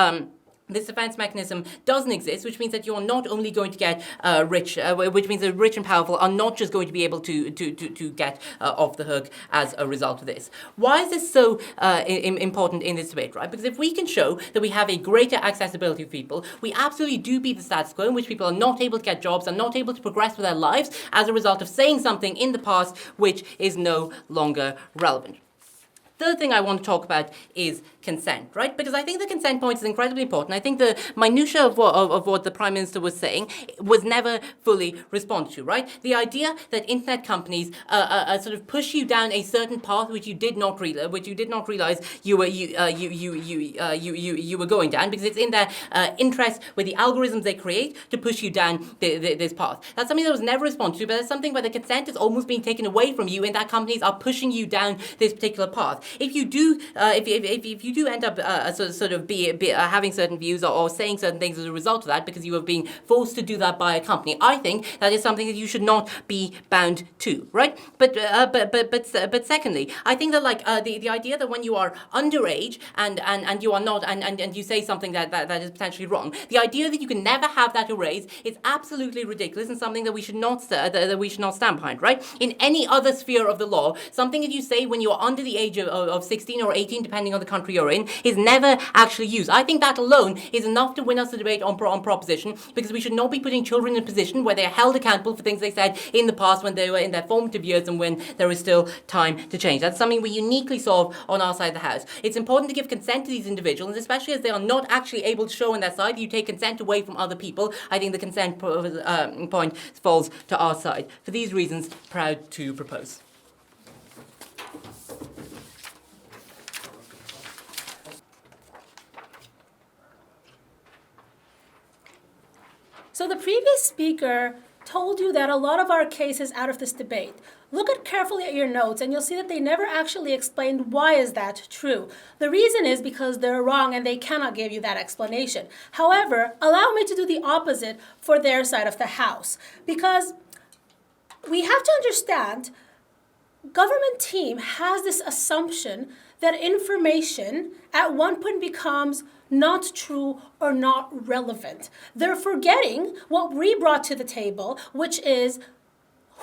this defense mechanism doesn't exist, which means that you're not only going to get rich, which means that rich and powerful are not just going to be able to get off the hook as a result of this. Why is this so important in this debate, right? Because if we can show that we have a greater accessibility for people, we absolutely do beat the status quo in which people are not able to get jobs, are not able to progress with their lives as a result of saying something in the past which is no longer relevant. Third thing I want to talk about is consent, right? Because I think the consent point is incredibly important. I think the minutiae of what the Prime Minister was saying was never fully responded to, right? The idea that internet companies sort of push you down a certain path which you did not realize you were going down, because it's in their interest with the algorithms they create to push you down this path. That's something that was never responded to, but that's something where the consent is almost being taken away from you, and that companies are pushing you down this particular path. If you do, if you do end up having certain views or saying certain things as a result of that, because you are being forced to do that by a company, I think that is something that you should not be bound to, right? But secondly, I think that like the idea that when you are underage and you are not and you say something that is potentially wrong, the idea that you can never have that erased is absolutely ridiculous and something that we should not stand behind, right? In any other sphere of the law, something that you say when you are under the age of 16 or 18, depending on the country you're in, is never actually used. I think that alone is enough to win us the debate on proposition, because we should not be putting children in a position where they are held accountable for things they said in the past when they were in their formative years and when there is still time to change. That's something we uniquely solve on our side of the house. It's important to give consent to these individuals, especially as they are not actually able to show on their side. You take consent away from other people. I think the consent point falls to our side. For these reasons, proud to propose. So the previous speaker told you that a lot of our case is out of this debate. Look carefully at your notes and you'll see that they never actually explained why is that true. The reason is because they're wrong and they cannot give you that explanation. However, allow me to do the opposite for their side of the house, because we have to understand government team has this assumption that information at one point becomes not true or not relevant. They're forgetting what we brought to the table, which is,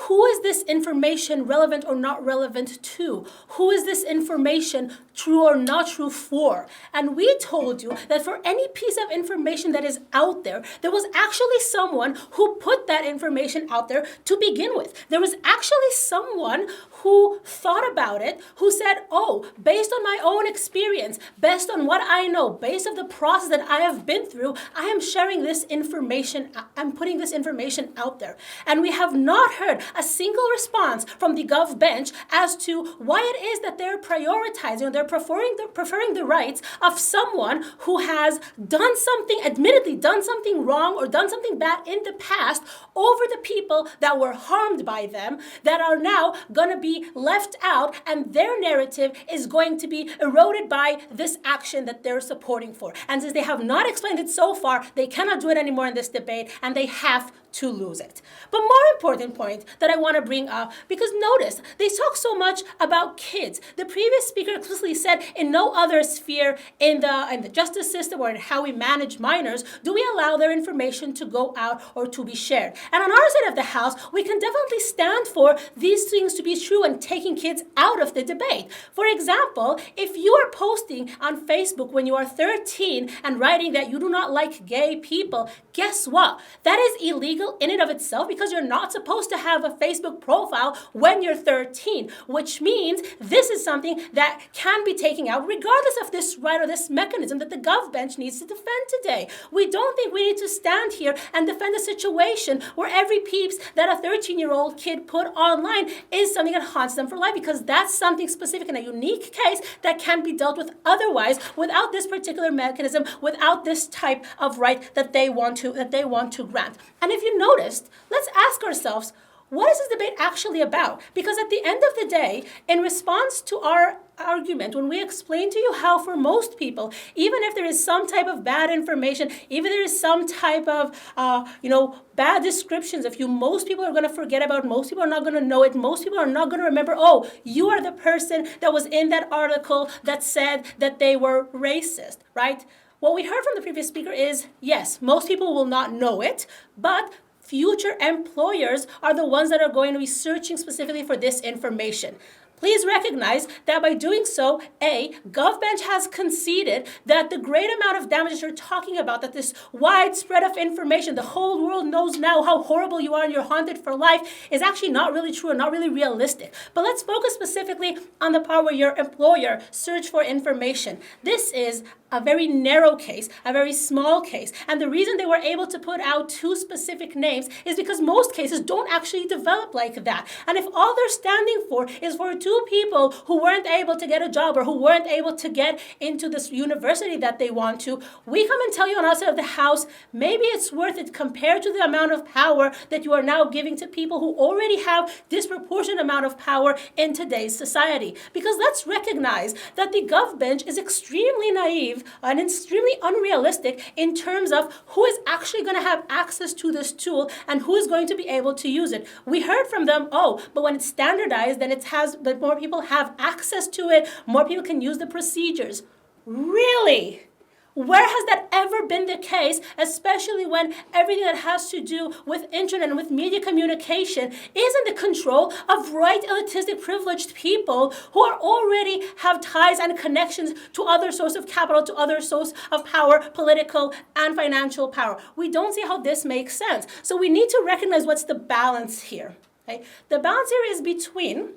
who is this information relevant or not relevant to? Who is this information true or not true for? And we told you that for any piece of information that is out there, there was actually someone who put that information out there to begin with. There was actually someone who thought about it, who said, oh, based on my own experience, based on what I know, based on the process that I have been through, I am sharing this information, I'm putting this information out there. And we have not heard a single response from the Gov bench as to why it is that they're prioritizing, they're preferring the rights of someone who has done something, admittedly done something wrong or done something bad in the past over the people that were harmed by them, that are now going to be left out, and their narrative is going to be eroded by this action that they're supporting for. And since they have not explained it so far, they cannot do it anymore in this debate, and they have to lose it. But more important point that I want to bring up, because notice, they talk so much about kids. The previous speaker explicitly said in no other sphere in the justice system or in how we manage minors do we allow their information to go out or to be shared. And on our side of the house, we can definitely stand for these things to be true and taking kids out of the debate. For example, if you are posting on Facebook when you are 13 and writing that you do not like gay people, guess what? That is illegal in and of itself, because you're not supposed to have a Facebook profile when you're 13, which means this is something that can be taken out regardless of this right or this mechanism that the Gov bench needs to defend today. We don't think we need to stand here and defend a situation where every peeps that a 13-year-old kid put online is something that haunts them for life, because that's something specific in a unique case that can be dealt with otherwise without this particular mechanism, without this type of right that they want to grant. And if you noticed, let's ask ourselves, what is this debate actually about? Because at the end of the day, in response to our argument, when we explain to you how for most people, even if there is some type of bad information, even if there is some type of, bad descriptions of you, most people are going to forget about, most people are not going to know it, most people are not going to remember, oh, you are the person that was in that article that said that they were racist, right? What we heard from the previous speaker is, yes, most people will not know it, but future employers are the ones that are going to be searching specifically for this information. Please recognize that by doing so, GovBench has conceded that the great amount of damages you're talking about, that this widespread of information, the whole world knows now how horrible you are and you're haunted for life, is actually not really true and not really realistic. But let's focus specifically on the part where your employer searched for information. This is a very narrow case, a very small case. And the reason they were able to put out two specific names is because most cases don't actually develop like that. And if all they're standing for is for two people who weren't able to get a job or who weren't able to get into this university that they want to, we come and tell you on our side of the house, maybe it's worth it compared to the amount of power that you are now giving to people who already have disproportionate amount of power in today's society. Because let's recognize that the Gov bench is extremely naive and extremely unrealistic in terms of who is actually going to have access to this tool and who is going to be able to use it. We heard from them, but when it's standardized, then but more people have access to it, more people can use the procedures. Really? Where has that ever been the case, especially when everything that has to do with internet and with media communication is in the control of right elitistic privileged people who are already have ties and connections to other sources of capital, to other sources of power, political and financial power? We don't see how this makes sense. So we need to recognize what's the balance here. Okay? The balance here is between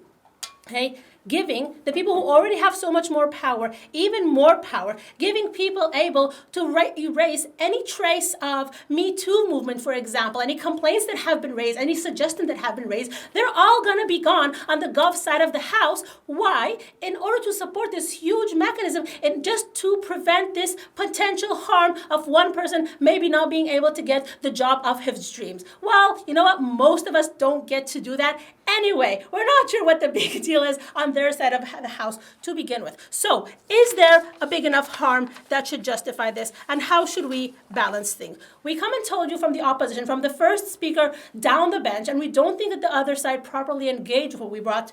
giving the people who already have so much more power, even more power, giving people able to erase any trace of Me Too movement, for example, any complaints that have been raised, any suggestions that have been raised, they're all going to be gone on the Gov side of the house. Why? In order to support this huge mechanism and just to prevent this potential harm of one person maybe not being able to get the job of his dreams. Well, you know what? Most of us don't get to do that anyway. We're not sure what the big deal is on their side of the house to begin with. So, is there a big enough harm that should justify this? And how should we balance things? We come and told you from the opposition, from the first speaker down the bench, and we don't think that the other side properly engaged what we brought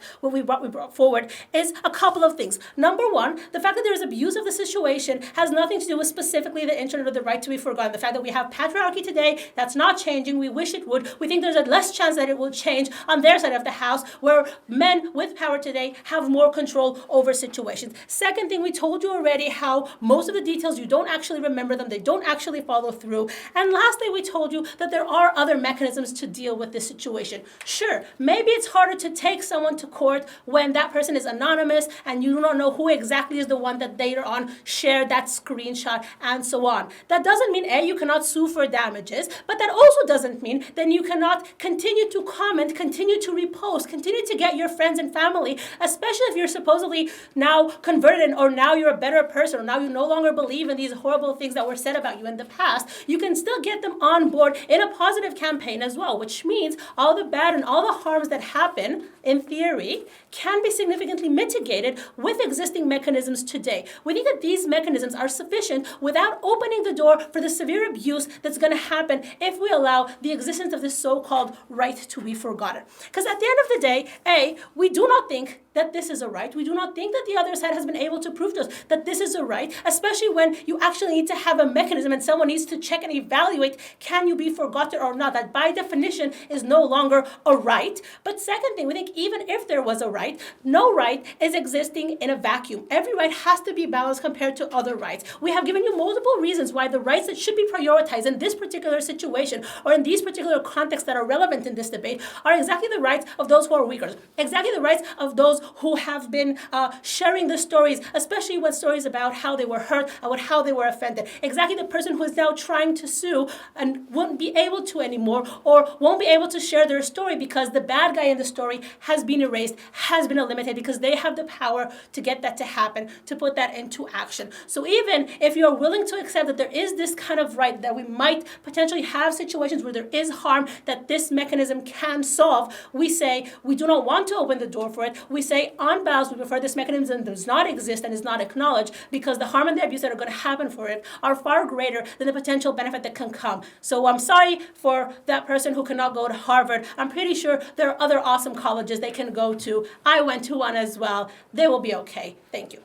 forward, is a couple of things. Number one, the fact that there is abuse of the situation has nothing to do with specifically the internet or the right to be forgotten. The fact that we have patriarchy today, that's not changing. We wish it would. We think there's a less chance that it will change on their side of the house where men with power today have more control over situations. Second thing, we told you already how most of the details, you don't actually remember them, they don't actually follow through. And lastly, we told you that there are other mechanisms to deal with this situation. Sure, maybe it's harder to take someone to court when that person is anonymous and you don't know who exactly is the one that later on shared that screenshot and so on. That doesn't mean A, you cannot sue for damages, but that also doesn't mean then you cannot continue to comment, continue to repost, continue to get your friends and family, especially if you're supposedly now converted or now you're a better person or now you no longer believe in these horrible things that were said about you in the past. You can still get them on board in a positive campaign as well, which means all the bad and all the harms that happen, in theory, can be significantly mitigated with existing mechanisms today. We think that these mechanisms are sufficient without opening the door for the severe abuse that's going to happen if we allow the existence of this so-called right to be forgotten. Because at the end of the day, A, we do not think that this is a right. We do not think that the other side has been able to prove to us that this is a right, especially when you actually need to have a mechanism and someone needs to check and evaluate, can you be forgotten or not? That by definition is no longer a right. But second thing, we think even if there was a right, no right is existing in a vacuum. Every right has to be balanced compared to other rights. We have given you multiple reasons why the rights that should be prioritized in this particular situation or in these particular contexts that are relevant in this debate are exactly the rights of those who are weaker, exactly the rights of those who have been sharing the stories, especially with stories about how they were hurt, about how they were offended. Exactly the person who is now trying to sue and wouldn't be able to anymore or won't be able to share their story because the bad guy in the story has been erased, has been eliminated because they have the power to get that to happen, to put that into action. So even if you're willing to accept that there is this kind of right, that we might potentially have situations where there is harm that this mechanism can solve, we say we do not want to open the door for it. We say on balance, we prefer this mechanism does not exist and is not acknowledged because the harm and the abuse that are going to happen for it are far greater than the potential benefit that can come. So I'm sorry for that person who cannot go to Harvard. I'm pretty sure there are other awesome colleges they can go to. I went to one as well. They will be okay. Thank you.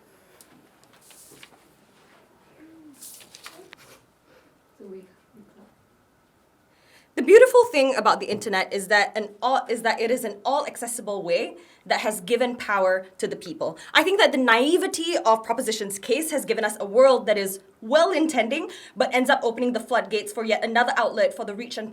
The beautiful thing about the internet is that it is an all-accessible way that has given power to the people. I think that the naivety of Proposition's case has given us a world that is well-intending, but ends up opening the floodgates for yet another outlet for the rich and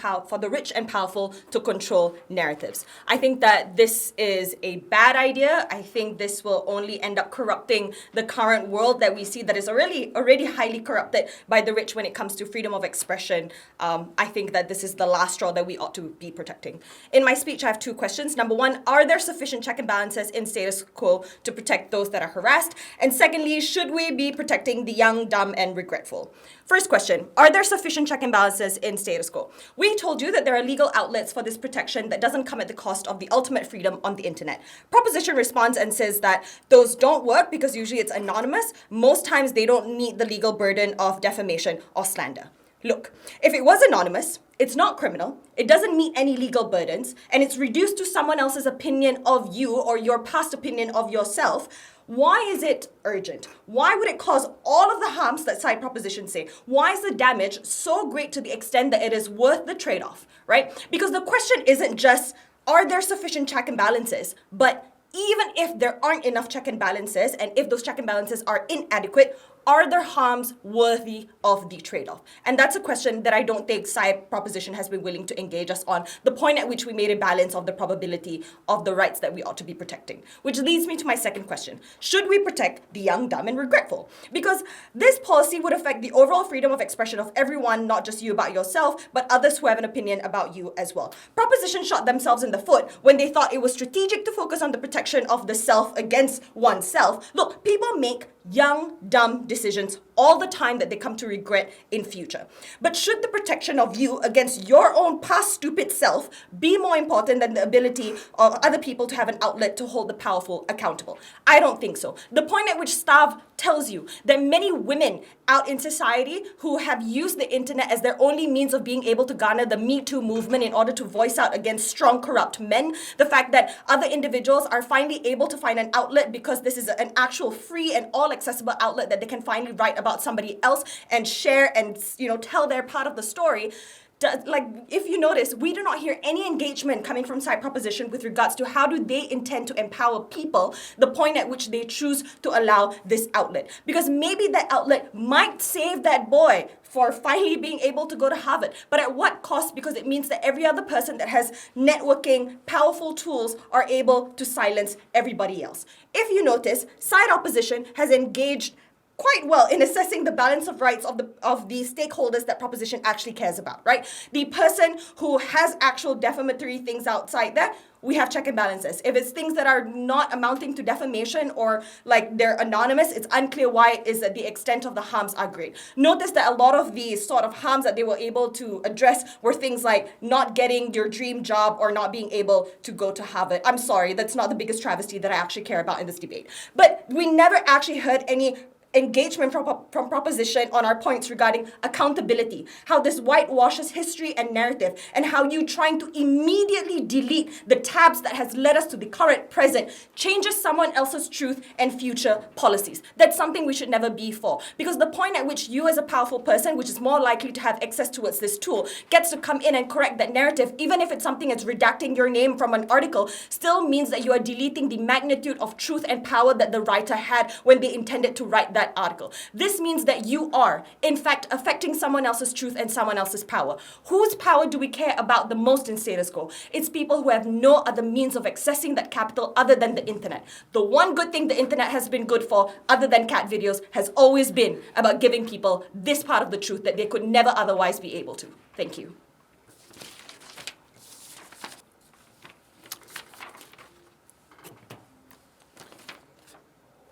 powerful to control narratives. I think that this is a bad idea. I think this will only end up corrupting the current world that we see that is already highly corrupted by the rich when it comes to freedom of expression. I think that this is the last straw that we ought to be protecting. In my speech, I have two questions. Number one, are there sufficient check and balances in status quo to protect those that are harassed? And secondly, should we be protecting the young, dumb, and regretful? First question, are there sufficient check and balances in status quo? We told you that there are legal outlets for this protection that doesn't come at the cost of the ultimate freedom on the internet. Proposition responds and says that those don't work because usually it's anonymous. Most times they don't meet the legal burden of defamation or slander. Look, if it was anonymous, it's not criminal, it doesn't meet any legal burdens, and it's reduced to someone else's opinion of you or your past opinion of yourself, why is it urgent? Why would it cause all of the harms that side propositions say? Why is the damage so great to the extent that it is worth the trade-off, right? Because the question isn't just, are there sufficient check and balances, but even if there aren't enough check and balances, and if those check and balances are inadequate, are there harms worthy of the trade-off? And that's a question that I don't think side proposition has been willing to engage us on, the point at which we made a balance of the probability of the rights that we ought to be protecting. Which leads me to my second question. Should we protect the young, dumb, and regretful? Because this policy would affect the overall freedom of expression of everyone, not just you about yourself, but others who have an opinion about you as well. Proposition shot themselves in the foot when they thought it was strategic to focus on the protection of the self against oneself. Look, people make young, dumb decisions all the time that they come to regret in future. But should the protection of you against your own past stupid self be more important than the ability of other people to have an outlet to hold the powerful accountable? I don't think so. The point at which Stav tells you that many women out in society who have used the internet as their only means of being able to garner the Me Too movement in order to voice out against strong, corrupt men, the fact that other individuals are finally able to find an outlet because this is an actual free and all accessible outlet that they can finally write about somebody else and share and tell their part of the story. if you notice, we do not hear any engagement coming from side proposition with regards to how do they intend to empower people, the point at which they choose to allow this outlet. Because maybe that outlet might save that boy for finally being able to go to Harvard. But at what cost? Because it means that every other person that has networking, powerful tools are able to silence everybody else. If you notice, side opposition has engaged quite well in assessing the balance of rights of the stakeholders that proposition actually cares about, right? The person who has actual defamatory things outside there, we have check and balances. If it's things that are not amounting to defamation or like they're anonymous, it's unclear why it is that the extent of the harms are great. Notice that a lot of these sort of harms that they were able to address were things like not getting your dream job or not being able to go to Harvard. I'm sorry, that's not the biggest travesty that I actually care about in this debate. But we never actually heard any engagement from proposition on our points regarding accountability, how this whitewashes history and narrative, and how you trying to immediately delete the tabs that has led us to the current present changes someone else's truth and future policies. That's something we should never be for. Because the point at which you as a powerful person, which is more likely to have access towards this tool, gets to come in and correct that narrative, even if it's something that's redacting your name from an article, still means that you are deleting the magnitude of truth and power that the writer had when they intended to write that article. This means that you are, in fact, affecting someone else's truth and someone else's power. Whose power do we care about the most in status quo? It's people who have no other means of accessing that capital other than the internet. The one good thing the internet has been good for, other than cat videos, has always been about giving people this part of the truth that they could never otherwise be able to. Thank you.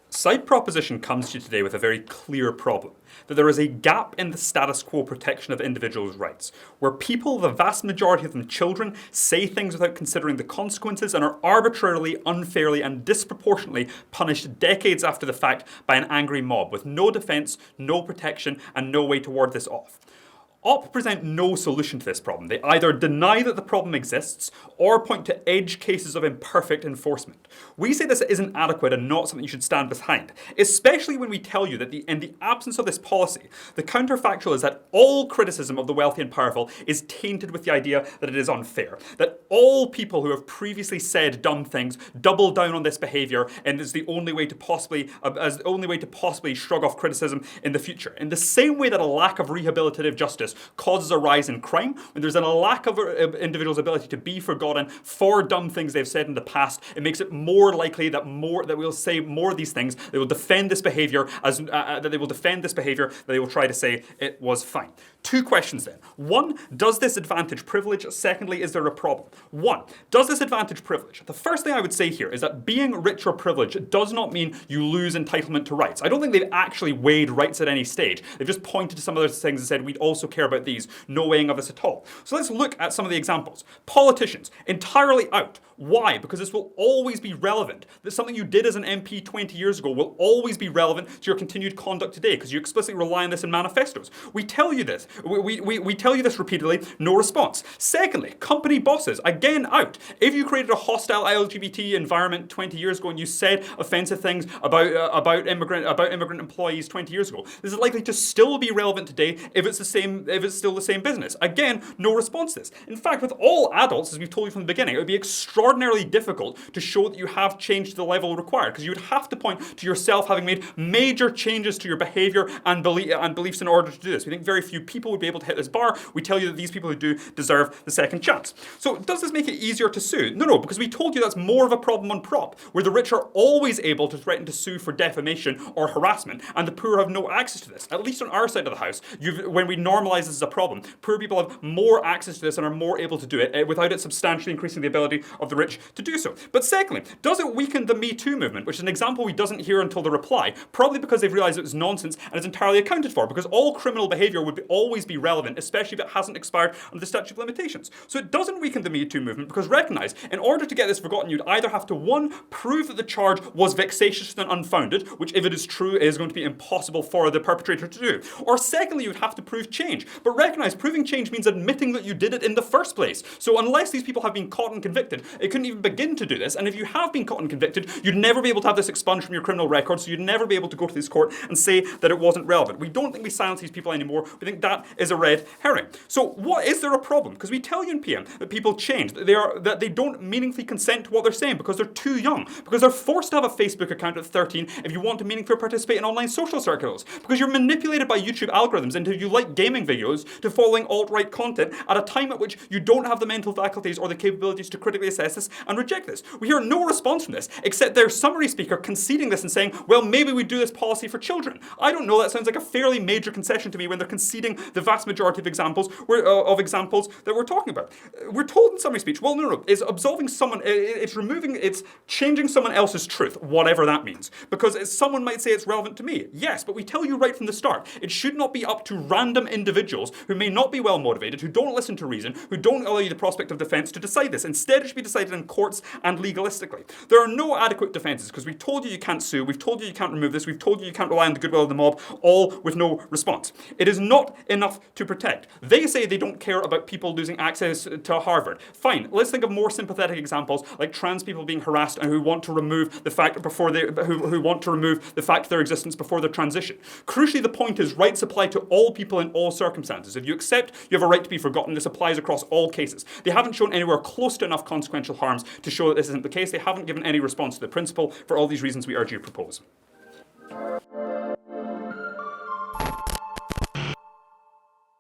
Side proposition comes to you today with a very clear problem, that there is a gap in the status quo protection of individuals' rights, where people, the vast majority of them children, say things without considering the consequences and are arbitrarily, unfairly and disproportionately punished decades after the fact by an angry mob with no defence, no protection and no way to ward this off. OP present no solution to this problem. They either deny that the problem exists or point to edge cases of imperfect enforcement. We say this isn't adequate and not something you should stand behind, especially when we tell you that in the absence of this policy, the counterfactual is that all criticism of the wealthy and powerful is tainted with the idea that it is unfair, that all people who have previously said dumb things double down on this behaviour and is the only way to possibly shrug off criticism in the future. In the same way that a lack of rehabilitative justice causes a rise in crime, when there's a lack of individuals' ability to be forgotten for dumb things they've said in the past, it makes it more likely that we'll say more of these things. They will defend this behaviour that they will try to say it was fine. Two questions then. One, does this advantage privilege? Secondly, is there a problem? One, does this advantage privilege? The first thing I would say here is that being rich or privileged does not mean you lose entitlement to rights. I don't think they've actually weighed rights at any stage. They've just pointed to some other things and said we'd also care about these. No weighing of this at all. So let's look at some of the examples. Politicians, entirely out. Why? Because this will always be relevant. This something you did as an MP 20 years ago will always be relevant to your continued conduct today because you explicitly rely on this in manifestos. We tell you this. We tell you this repeatedly, no response. Secondly, company bosses, again out. If you created a hostile LGBT environment 20 years ago and you said offensive things about immigrant employees 20 years ago, this is likely to still be relevant today if it's still the same business. Again, no response to this. In fact, with all adults, as we've told you from the beginning, it would be extraordinarily difficult to show that you have changed to the level required because you would have to point to yourself having made major changes to your behaviour and beliefs in order to do this. We think very few people would be able to hit this bar. We tell you that these people who do deserve the second chance. So does this make it easier to sue? No, because we told you that's more of a problem on prop, where the rich are always able to threaten to sue for defamation or harassment, and the poor have no access to this. At least on our side of the house, when we normalise this as a problem, poor people have more access to this and are more able to do it without it substantially increasing the ability of the rich to do so. But secondly, does it weaken the Me Too movement, which is an example we doesn't hear until the reply, probably because they've realised it was nonsense and is entirely accounted for, because all criminal behaviour would always be relevant, especially if it hasn't expired under the statute of limitations. So it doesn't weaken the Me Too movement because recognise, in order to get this forgotten, you'd either have to, one, prove that the charge was vexatious and unfounded, which if it is true is going to be impossible for the perpetrator to do, or secondly, you'd have to prove change. change. But recognize proving change means admitting that you did it in the first place. So unless these people have been caught and convicted, it couldn't even begin to do this. And if you have been caught and convicted, you'd never be able to have this expunged from your criminal record, so you'd never be able to go to this court and say that it wasn't relevant. We don't think we silence these people anymore. We think that is a red herring. So what is there a problem? Because we tell you in PM that people change, that they don't meaningfully consent to what they're saying because they're too young, because they're forced to have a Facebook account at 13 if you want to meaningfully participate in online social circles, because you're manipulated by YouTube algorithms into you like gaming videos to following alt-right content at a time at which you don't have the mental faculties or the capabilities to critically assess this and reject this. We hear no response from this, except their summary speaker conceding this and saying, well, maybe we do this policy for children. I don't know, that sounds like a fairly major concession to me when they're conceding the vast majority of examples that we're talking about. We're told in summary speech, well, no, it's absolving someone, it's changing someone else's truth, whatever that means. Because someone might say it's relevant to me. Yes, but we tell you right from the start, it should not be up to random individuals who may not be well motivated, who don't listen to reason, who don't allow you the prospect of defense to decide this. Instead, it should be decided in courts and legalistically. There are no adequate defenses because we've told you you can't sue, we've told you you can't remove this, we've told you you can't rely on the goodwill of the mob, all with no response. It is not enough to protect. They say they don't care about people losing access to Harvard. Fine, let's think of more sympathetic examples like trans people being harassed and who want to remove the fact who want to remove the fact of their existence before their transition. Crucially, the point is rights apply to all people in all circumstances. If you accept you have a right to be forgotten, this applies across all cases. They haven't shown anywhere close to enough consequential harms to show that this isn't the case. They haven't given any response to the principle. For all these reasons, we urge you to propose.